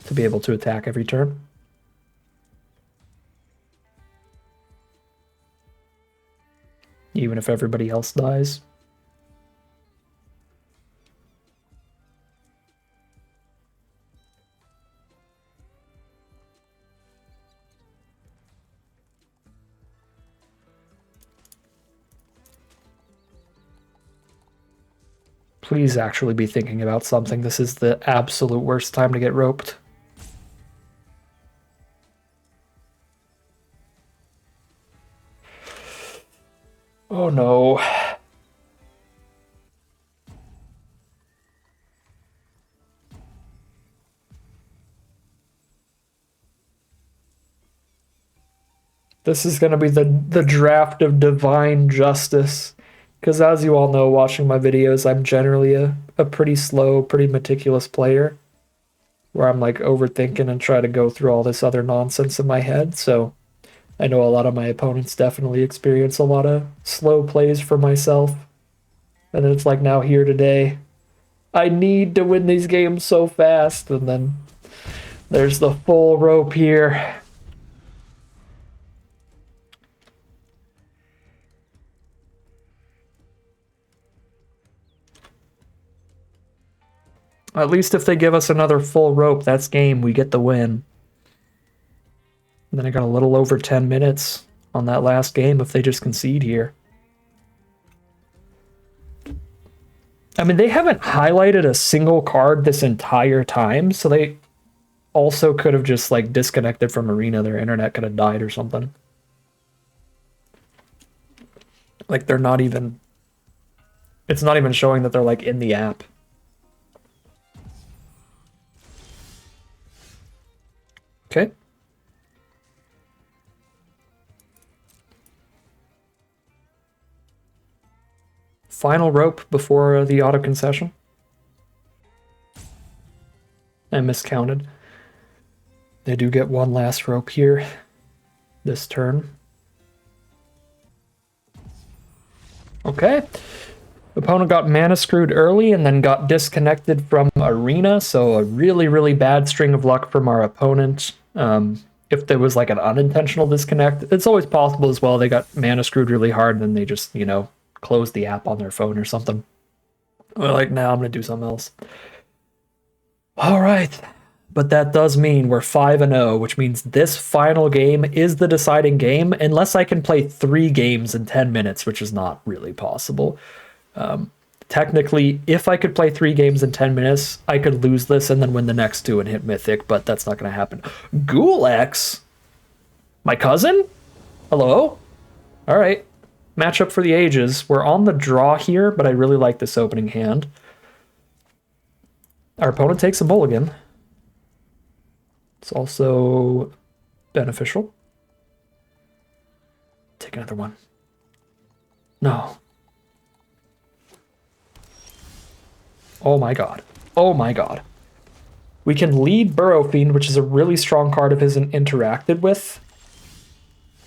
to be able to attack every turn. Even if everybody else dies. Please actually be thinking about something. This is the absolute worst time to get roped. Oh no. This is going to be the draft of divine justice. Because as you all know, watching my videos, I'm generally a pretty slow, pretty meticulous player. Where I'm like overthinking and try to go through all this other nonsense in my head. So I know a lot of my opponents definitely experience a lot of slow plays for myself. And it's like now here today, I need to win these games so fast. And then there's the full rope here. At least if they give us another full rope, that's game. We get the win. And then I got a little over 10 minutes on that last game if they just concede here. I mean, they haven't highlighted a single card this entire time, so they also could have just like disconnected from Arena. Their internet could have died or something. Like they're not even, it's not even showing that they're like in the app. Okay. Final rope before the auto concession. I miscounted. They do get one last rope here this turn. Okay. Opponent got mana screwed early and then got disconnected from Arena, so a really, really bad string of luck from our opponent. If there was like an unintentional disconnect, it's always possible as well. They got mana screwed really hard and then they just, you know, closed the app on their phone or something. We're like, now I'm going to do something else. All right. But that does mean we're 5-0, which means this final game is the deciding game, unless I can play 3 games in 10 minutes, which is not really possible. Technically, if I could play 3 games in 10 minutes, I could lose this and then win the next 2 and hit Mythic, but that's not going to happen. Ghoul-X? My cousin? Hello? All right. Matchup for the ages. We're on the draw here, but I really like this opening hand. Our opponent takes a mulligan. It's also beneficial. Take another one. No. Oh my god. Oh my god. We can lead Burrow Fiend, which is a really strong card if it isn't interacted with.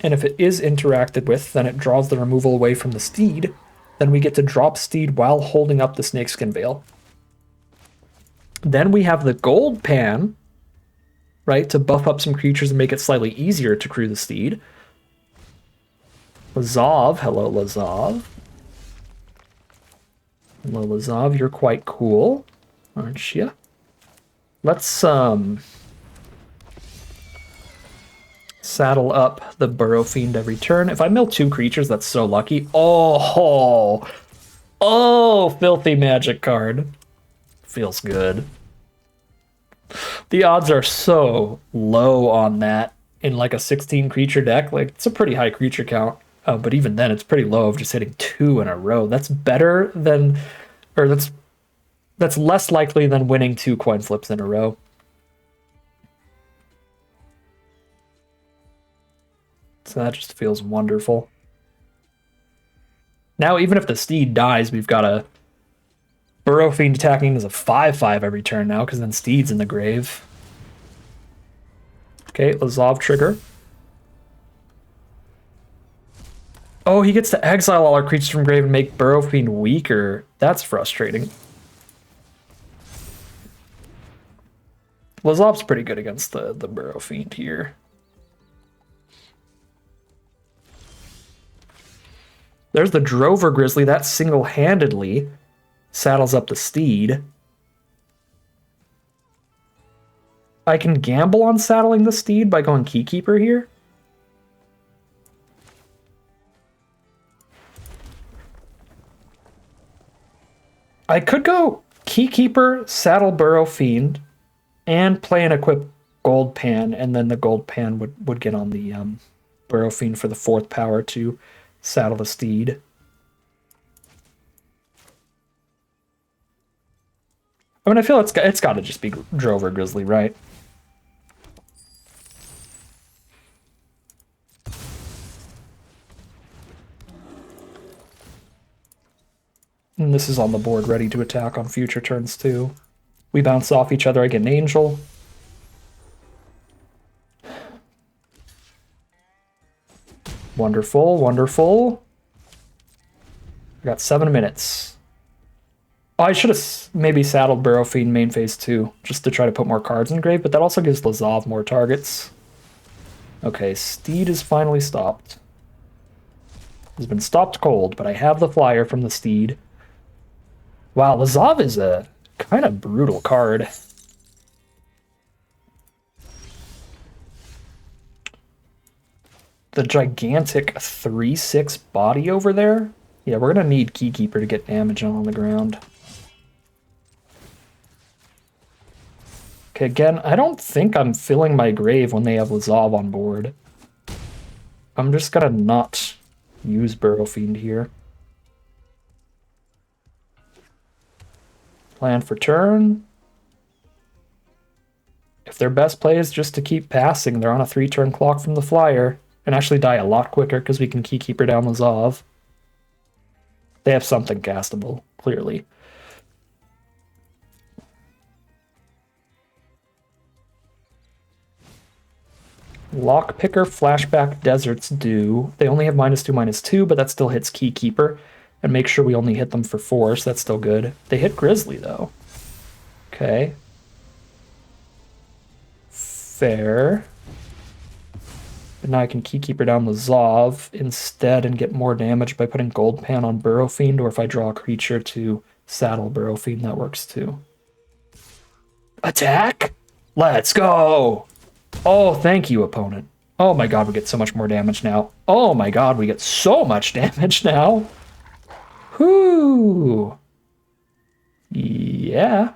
And if it is interacted with, then it draws the removal away from the steed. Then we get to drop steed while holding up the Snakeskin Veil. Then we have the Gold Pan, right, to buff up some creatures and make it slightly easier to crew the steed. Lazav, hello Lazav. Hello Lazav, you're quite cool, aren't you? Let's saddle up the Burrow Fiend every turn. If I mill 2 creatures, that's so lucky. Oh, filthy magic card. Feels good. The odds are so low on that in like a 16 creature deck. Like it's a pretty high creature count, but even then it's pretty low of just hitting 2 in a row. That's better than, or that's less likely than winning 2 coin flips in a row. So that just feels wonderful. Now, even if the steed dies, we've got a Burrow Fiend attacking as a 5/5 every turn now, because then steed's in the grave. Okay, Lazav trigger. Oh, he gets to exile all our creatures from grave and make Burrow Fiend weaker. That's frustrating. Lazav's pretty good against the Burrow Fiend here. There's the Drover Grizzly. That single-handedly saddles up the steed. I can gamble on saddling the steed by going Keykeeper here. I could go Keykeeper, saddle Burrow Fiend, and play an equip Gold Pan, and then the Gold Pan would get on the Burrow Fiend for the 4th power to saddle the steed. I mean, I feel it's got to just be Drover Grizzly, right? And this is on the board, ready to attack on future turns too. We bounce off each other. I get an Angel. Wonderful, wonderful. I got 7 minutes. Oh, I should have maybe saddled Burrow Fiend main phase 2, just to try to put more cards in grave, but that also gives Lazav more targets. Okay, Steed is finally stopped. Has been stopped cold, but I have the flyer from the Steed. Wow, Lazav is a kind of brutal card. The gigantic 3/6 body over there. Yeah, we're gonna need Keykeeper to get damage on the ground. Okay, again, I don't think I'm filling my grave when they have Lazav on board. I'm just gonna not use Burrow Fiend here. Plan for turn. If their best play is just to keep passing, they're on a 3-turn clock from the flyer. And actually die a lot quicker because we can Keykeeper down Lazav. They have something castable, clearly. Lockpicker, Flashback, Deserts do. They only have -2/-2, but that still hits Keykeeper. And make sure we only hit them for 4, so that's still good. They hit Grizzly, though. Okay. Fair. But now I can Keykeeper down Lazav instead and get more damage by putting Gold Pan on Burrow Fiend, or if I draw a creature to saddle Burrow Fiend, that works too. Attack! Let's go! Oh, thank you, opponent. Oh my god, we get so much more damage now. Oh my god, we get so much damage now. Whoo! Yeah.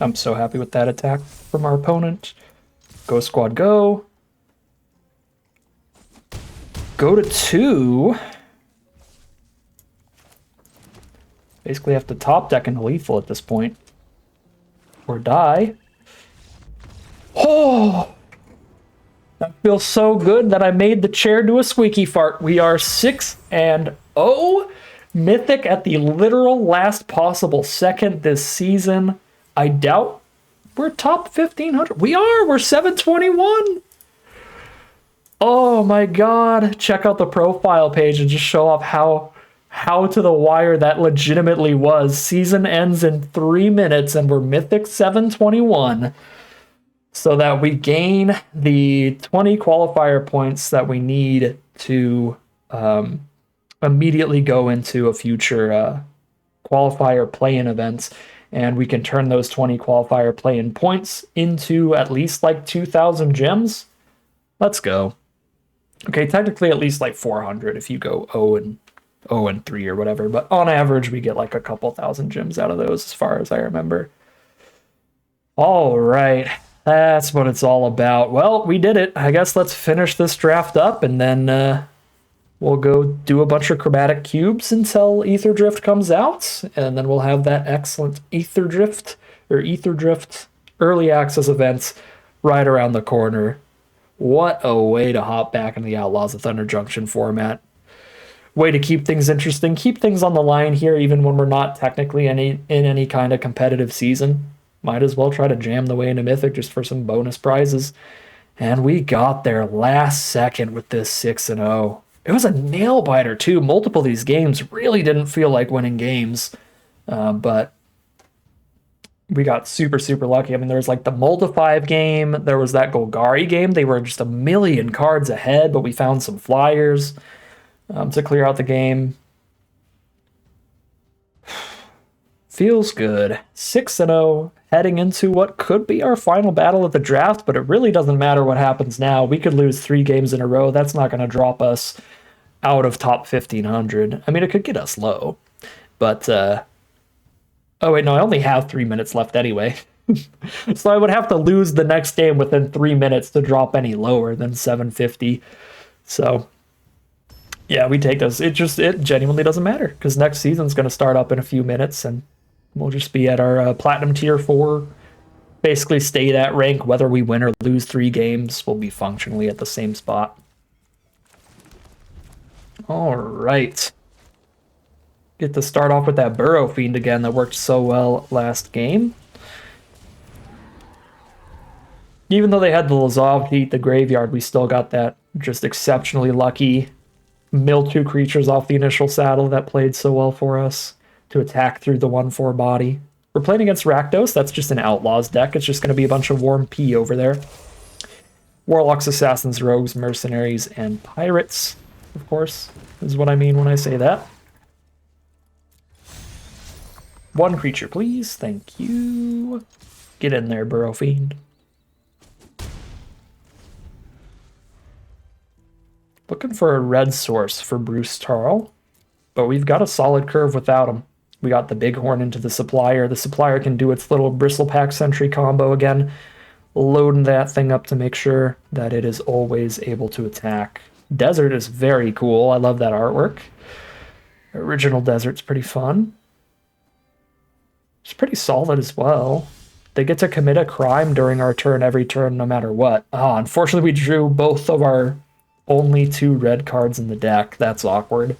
I'm so happy with that attack from our opponent. Go squad, go. Go to 2. Basically have to top deck and lethal at this point. Or die. Oh! That feels so good that I made the chair do a squeaky fart. We are 6-0. Mythic at the literal last possible second this season. I doubt we're top 1,500. We are! We're 721! Oh my god. Check out the profile page and just show off how to the wire that legitimately was. Season ends in 3 minutes and we're Mythic 721. So that we gain the 20 qualifier points that we need to immediately go into a future qualifier play-in events. And we can turn those 20 qualifier play-in points into at least like 2,000 gems. Let's go. Okay, technically at least like 400 if you go 0 and 3 or whatever. But on average, we get like a couple thousand gems out of those as far as I remember. All right. That's what it's all about. Well, we did it. I guess let's finish this draft up and then we'll go do a bunch of chromatic cubes until Ether Drift comes out. And then we'll have that excellent Ether Drift early access events right around the corner. What a way to hop back into the Outlaws of Thunder Junction format. Way to keep things interesting, keep things on the line here even when we're not technically in any kind of competitive season. Might as well try to jam the way into Mythic just for some bonus prizes. And we got there last second with this 6-0. It was a nail biter too. Multiple of these games really didn't feel like winning games. But we got super, super lucky. I mean, there was like the Multi-5 game. There was that Golgari game. They were just a million cards ahead, but we found some flyers to clear out the game. Feels good. 6-0, heading into what could be our final battle of the draft, but it really doesn't matter what happens now. We could lose 3 games in a row. That's not going to drop us out of top 1,500. I mean, it could get us low, but oh wait, no, I only have 3 minutes left anyway. So I would have to lose the next game within 3 minutes to drop any lower than 750. So yeah, we take those. It genuinely doesn't matter because next season's going to start up in a few minutes, and we'll just be at our platinum tier 4. Basically, stay that rank whether we win or lose 3 games. We'll be functionally at the same spot. All right. Get to start off with that Burrow Fiend again that worked so well last game. Even though they had the Lazov to eat the graveyard, we still got that just exceptionally lucky mill 2 creatures off the initial saddle that played so well for us to attack through the 1/4 body. We're playing against Rakdos. That's just an Outlaws deck. It's just going to be a bunch of Warm P over there. Warlocks, Assassins, Rogues, Mercenaries, and Pirates, of course, is what I mean when I say that. 1 creature, please. Thank you. Get in there, Burrow Fiend. Looking for a red source for Bruce Tarl, but we've got a solid curve without him. We got the Bighorn into the Supplier. The Supplier can do its little Bristlepack Sentry combo again, loading that thing up to make sure that it is always able to attack. Desert is very cool. I love that artwork. Original Desert's pretty fun. It's pretty solid as well. They get to commit a crime during our turn every turn, no matter what. Oh, unfortunately, we drew both of our only 2 red cards in the deck. That's awkward.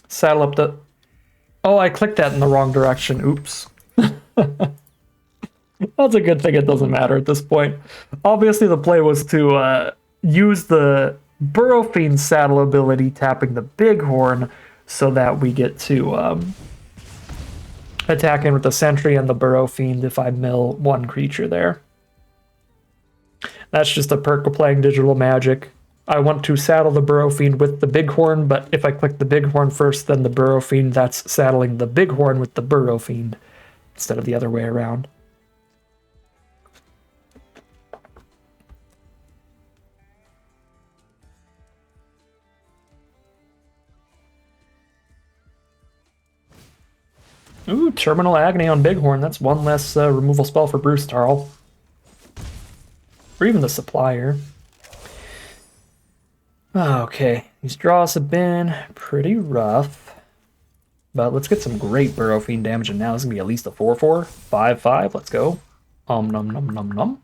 Saddle up the... Oh, I clicked that in the wrong direction. Oops. That's a good thing it doesn't matter at this point. Obviously, the play was to use the Burrow Fiend saddle ability, tapping the Bighorn, so that we get to attack in with the Sentry and the Burrow Fiend if I mill 1 creature there. That's just a perk of playing Digital Magic. I want to saddle the Burrow Fiend with the Bighorn, but if I click the Bighorn first, then the Burrow Fiend, that's saddling the Bighorn with the Burrow Fiend instead of the other way around. Ooh, Terminal Agony on Bighorn. That's 1 less removal spell for Bruce Tarl. Or even the Supplier. Okay, these draws have been pretty rough. But let's get some great Burrow Fiend damage, and now it's going to be at least a 4/4. 5/5, let's go. Nom nom nom nom.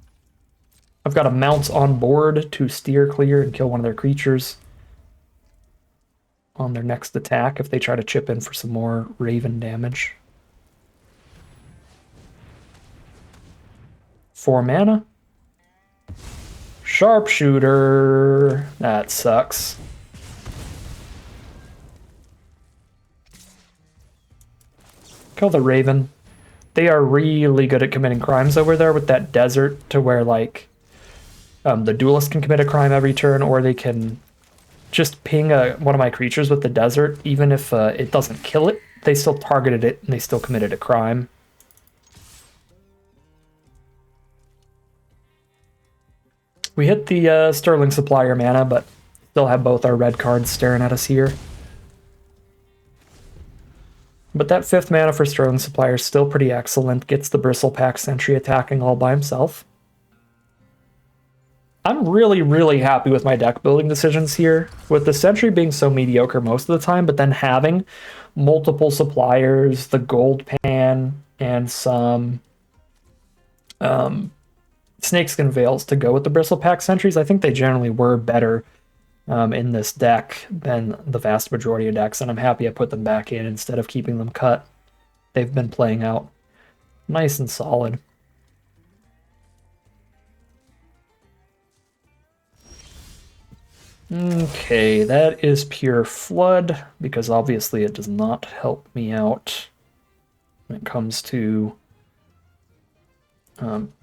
I've got a Mount on board to steer clear and kill one of their creatures on their next attack if they try to chip in for some more Raven damage. 4 mana. Sharpshooter. That sucks. Kill the Raven. They are really good at committing crimes over there with that Desert, to where, like, the Duelist can commit a crime every turn, or they can just ping one of my creatures with the Desert. Even if it doesn't kill it, they still targeted it and they still committed a crime. We hit the Sterling Supplier mana, but still have both our red cards staring at us here. But that 5th mana for Sterling Supplier is still pretty excellent. Gets the Bristlepack Sentry attacking all by himself. I'm really, really happy with my deck building decisions here. With the Sentry being so mediocre most of the time, but then having multiple suppliers, the Gold Pan, and some Snakeskin Veils to go with the Bristlepack Sentries. I think they generally were better in this deck than the vast majority of decks, and I'm happy I put them back in instead of keeping them cut. They've been playing out nice and solid. Okay, that is pure Flood, because obviously it does not help me out when it comes to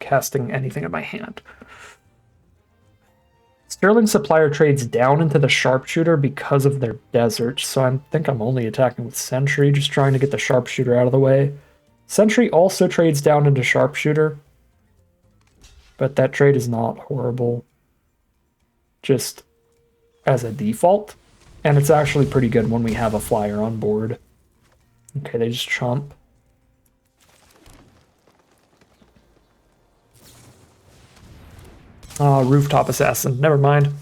casting anything in my hand. Sterling Supplier trades down into the Sharpshooter because of their Desert, so I think I'm only attacking with Sentry, just trying to get the Sharpshooter out of the way. Sentry also trades down into Sharpshooter, but that trade is not horrible, just as a default, and it's actually pretty good when we have a flyer on board. Okay, they just chump. Rooftop Assassin. Never mind.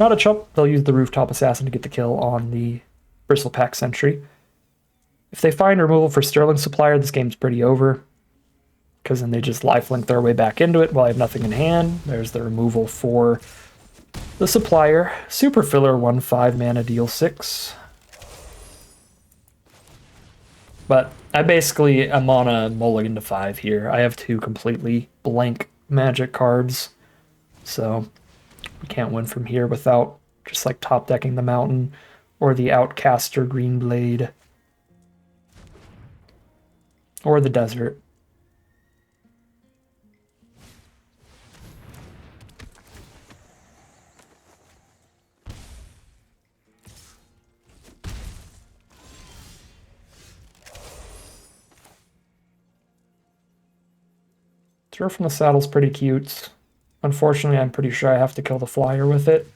Not a chump. They'll use the Rooftop Assassin to get the kill on the Bristlepack Sentry. If they find removal for Sterling Supplier, this game's pretty over. Because then they just lifelink their way back into it while I have nothing in hand. There's the removal for the Supplier. Super Filler, 1/5 mana, deal 6. But I basically am on a mulligan to 5 here. I have 2 completely blank magic cards. So we can't win from here without just like top decking the Mountain or the Outcaster Greenblade or the Desert. Throw from the Saddle's pretty cute. Unfortunately, I'm pretty sure I have to kill the Flyer with it,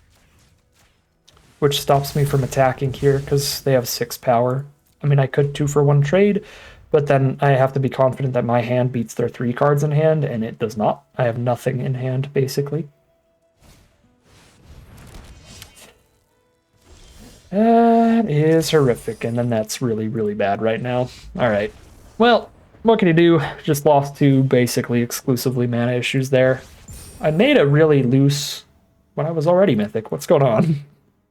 which stops me from attacking here because they have 6 power. I mean, I could 2-for-1 trade, but then I have to be confident that my hand beats their 3 cards in hand, and it does not. I have nothing in hand, basically. That is horrific, and then that's really, really bad right now. All right. Well, what can you do? Just lost to basically exclusively mana issues there. I made a really loose when I was already Mythic. What's going on?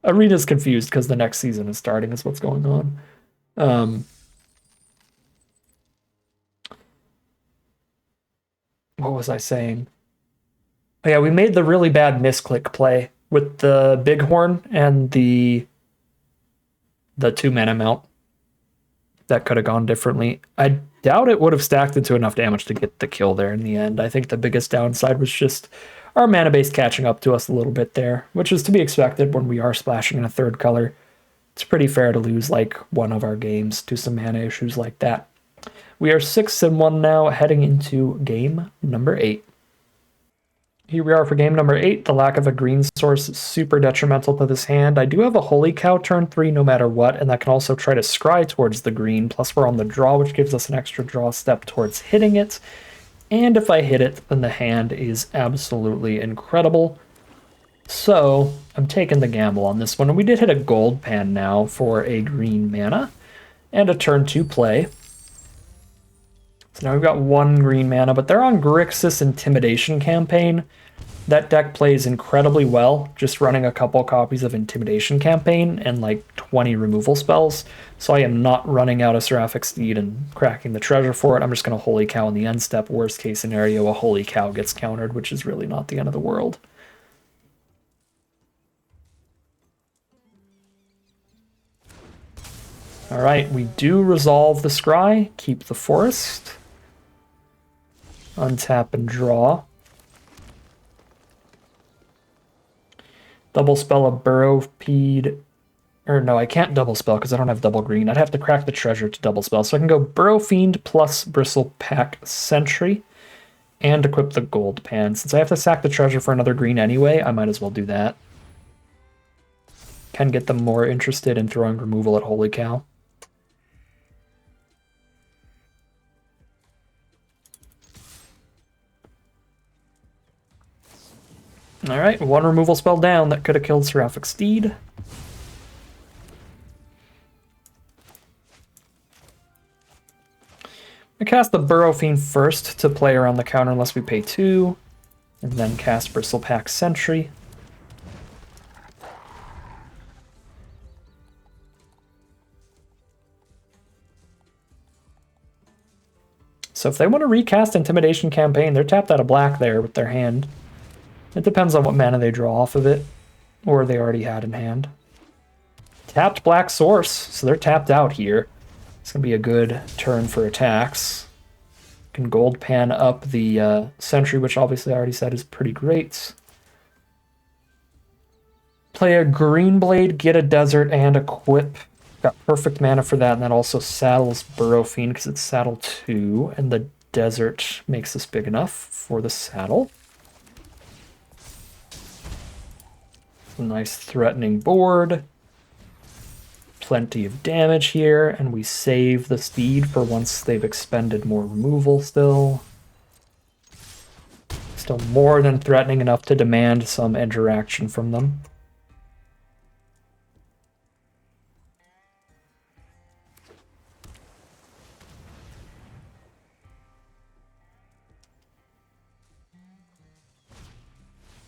Arena's confused because the next season is starting is what's going on. What was I saying? Oh yeah, we made the really bad misclick play with the Bighorn and the 2 mana mount. That could have gone differently. I doubt it would have stacked into enough damage to get the kill there in the end. I think the biggest downside was just our mana base catching up to us a little bit there, which is to be expected when we are splashing in a 3rd color. It's pretty fair to lose like one of our games to some mana issues like that. We are 6-1 now, heading into game number 8. Here we are for game number 8. The lack of a green source is super detrimental to this hand. I do have a Holy Cow turn 3 no matter what, and that can also try to scry towards the green, plus we're on the draw, which gives us an extra draw step towards hitting it. And if I hit it, then the hand is absolutely incredible. So I'm taking the gamble on this one. And we did hit a gold pan now for a green mana and a turn 2 play. So now we've got 1 green mana, but they're on Grixis Intimidation Campaign. That deck plays incredibly well, just running a couple copies of Intimidation Campaign and like 20 removal spells. So I am not running out a Seraphic Steed and cracking the treasure for it. I'm just going to Holy Cow in the end step. Worst case scenario, a Holy Cow gets countered, which is really not the end of the world. All right, we do resolve the scry, keep the forest. Untap and draw. Double spell a Burrowpeed. Or no, I can't double spell because I don't have double green. I'd have to crack the treasure to double spell. So I can go Burrowfiend plus Bristlepack Sentry and equip the gold pan. Since I have to sack the treasure for another green anyway, I might as well do that. Can get them more interested in throwing removal at Holy Cow. Alright, 1 removal spell down. That could have killed Seraphic Steed. I cast the Burrowfiend first to play around the counter unless we pay 2. And then cast Bristlepack Sentry. So if they want to recast Intimidation Campaign, they're tapped out of black there with their hand. It depends on what mana they draw off of it, or they already had in hand. Tapped black source, so they're tapped out here. It's going to be a good turn for attacks. Can gold pan up the Sentry, which obviously I already said is pretty great. Play a Greenblade, get a Desert, and equip. Got perfect mana for that, and that also saddles Burrowfiend because it's saddle 2, and the Desert makes this big enough for the saddle. Nice threatening board. Plenty of damage here, and we save the Steed for once they've expended more removal still. Still more than threatening enough to demand some interaction from them.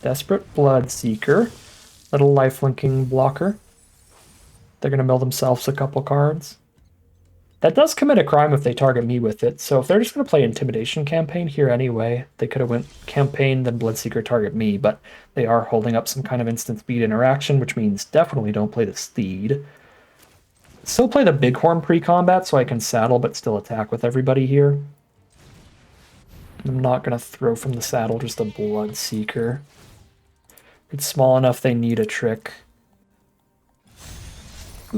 Desperate Bloodseeker. Little lifelinking blocker. They're going to mill themselves a couple cards. That does commit a crime if they target me with it, so if they're just going to play Intimidation Campaign here anyway, they could have went Campaign, then Bloodseeker target me, but they are holding up some kind of instant speed interaction, which means definitely don't play the Steed. Still play the Bighorn pre-combat so I can saddle but still attack with everybody here. I'm not going to throw from the saddle just a Bloodseeker. It's small enough they need a trick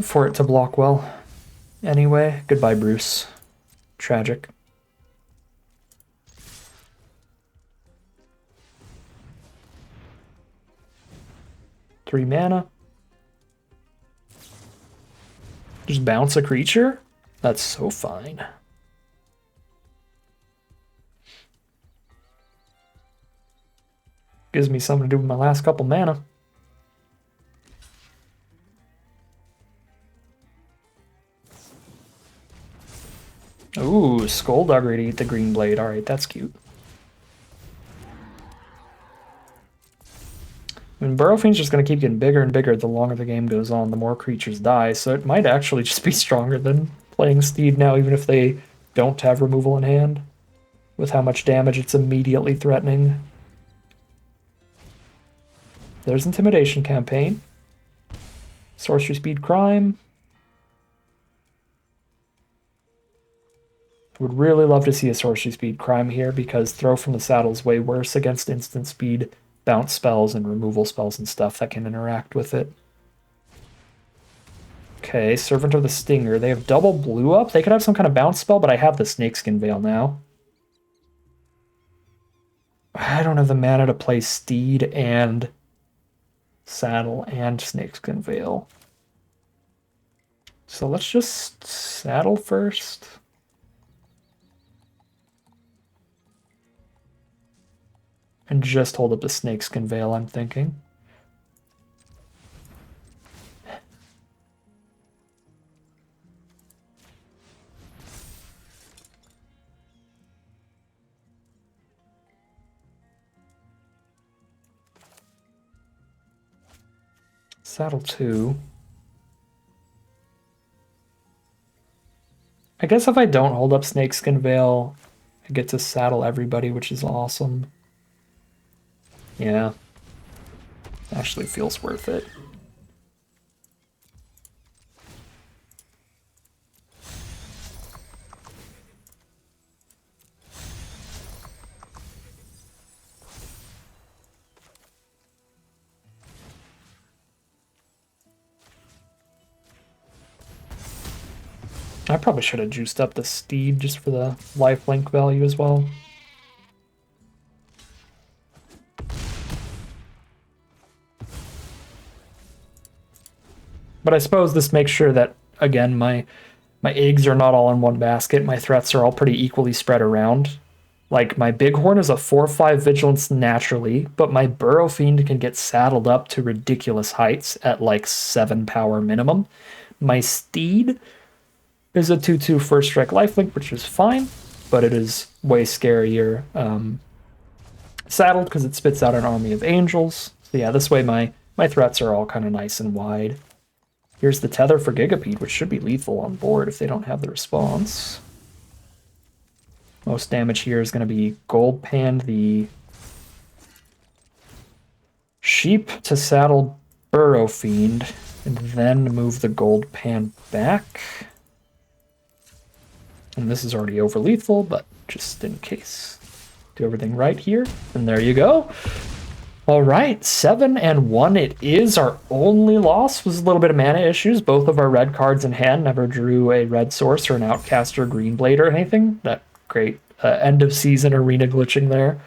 for it to block well. Anyway, goodbye, Bruce. Tragic. Three mana. Just bounce a creature? That's so fine. Gives me something to do with my last couple mana. Ooh, Skullduggery to eat the green blade. Alright, that's cute. I mean, Burrowfiend's just going to keep getting bigger and bigger the longer the game goes on, the more creatures die, so it might actually just be stronger than playing Steed now, even if they don't have removal in hand, with how much damage it's immediately threatening. There's Intimidation Campaign. Sorcery Speed Crime. Would really love to see a Sorcery Speed Crime here, because Throw from the Saddle is way worse against instant speed, bounce spells, and removal spells and stuff that can interact with it. Okay, Servant of the Stinger. They have double blue up. They could have some kind of bounce spell, but I have the Snakeskin Veil now. I don't have the mana to play Steed and Saddle and Snakeskin Veil. So let's just saddle first. And just hold up the Snakeskin Veil, I'm thinking. Saddle 2. I guess if I don't hold up Snakeskin Veil, I get to saddle everybody, which is awesome. Yeah. Actually feels worth it. I probably should have juiced up the Steed just for the lifelink value as well. But I suppose this makes sure that, again, my eggs are not all in one basket. My threats are all pretty equally spread around. Like, my Bighorn is a 4/5 Vigilance naturally, but my Burrowfiend can get saddled up to ridiculous heights at like 7 power minimum. My Steed is a 2/2 first strike lifelink, which is fine, but it is way scarier saddled because it spits out an army of angels. So yeah, this way my threats are all kind of nice and wide. Here's the Tether for Gigapede, which should be lethal on board if they don't have the response. Most damage here is going to be Gold Pan the Sheep to saddle Burrowfiend, and then move the Gold Pan back. And this is already over lethal, but just in case. Do everything right here, and there you go. All right, 7-1 it is. Our only loss was a little bit of mana issues. Both of our red cards in hand never drew a red source or an outcaster green blade or anything. That great end of season arena glitching there.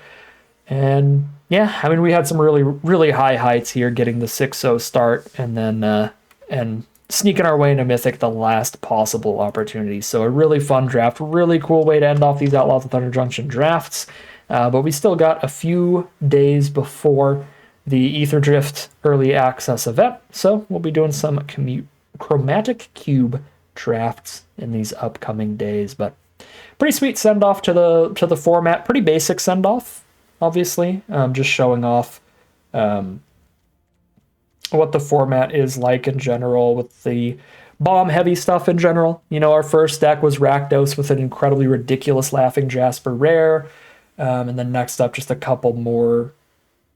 And yeah, I mean, we had some really high heights here, getting the 6-0 start and then and sneaking our way into Mythic the last possible opportunity. So a really fun draft, really cool way to end off these Outlaws of Thunder Junction drafts. But we still got a few days before the Ether Drift early access event, so we'll be doing some chromatic cube drafts in these upcoming days. But pretty sweet send off to the format. Pretty basic send off, obviously. Just showing off what the format is like in general with the bomb heavy stuff in general. You know, our first deck was Rakdos with an incredibly ridiculous Laughing Jasper rare. And then next up, just a couple more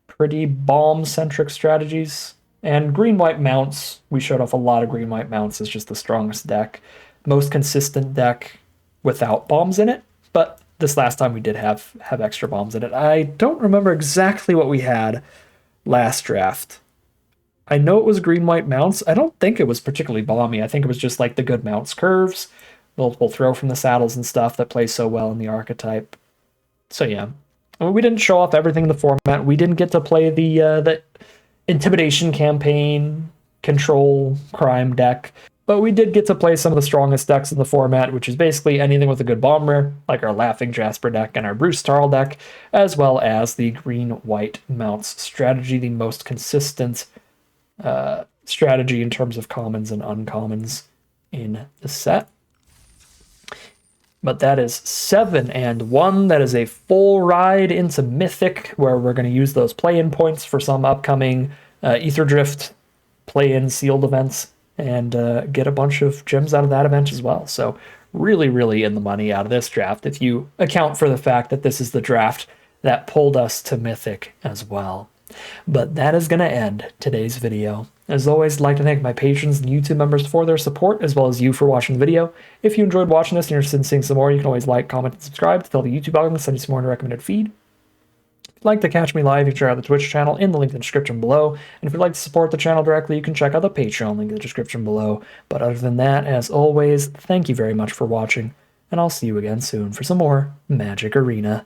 pretty bomb-centric strategies. And green-white mounts, we showed off a lot of green-white mounts as just the strongest deck. Most consistent deck without bombs in it. But this last time we did have extra bombs in it. I don't remember exactly what we had last draft. I know it was green-white mounts. I don't think it was particularly bomby. I think it was just like the good mounts curves, multiple throw from the saddles and stuff that plays so well in the archetype. So yeah, we didn't show off everything in the format. We didn't get to play the intimidation campaign, control, crime deck, but we did get to play some of the strongest decks in the format, which is basically anything with a good bomb rare, like our Laughing Jasper deck and our Bruce Tarl deck, as well as the green-white mounts strategy, the most consistent strategy in terms of commons and uncommons in the set. But that is 7 and 1. That is a full ride into Mythic, where we're going to use those play-in points for some upcoming Ether Drift play-in sealed events and get a bunch of gems out of that event as well. So really, really in the money out of this draft, if you account for the fact that this is the draft that pulled us to Mythic as well. But that is going to end today's video. As always, I'd like to thank my patrons and YouTube members for their support, as well as you for watching the video. If you enjoyed watching this and you're interested in seeing some more, you can always like, comment, and subscribe to tell the YouTube algorithm to send you some more in a recommended feed. If you'd like to catch me live, you can check out the Twitch channel in the link in the description below. And if you'd like to support the channel directly, you can check out the Patreon link in the description below. But other than that, as always, thank you very much for watching, and I'll see you again soon for some more Magic Arena.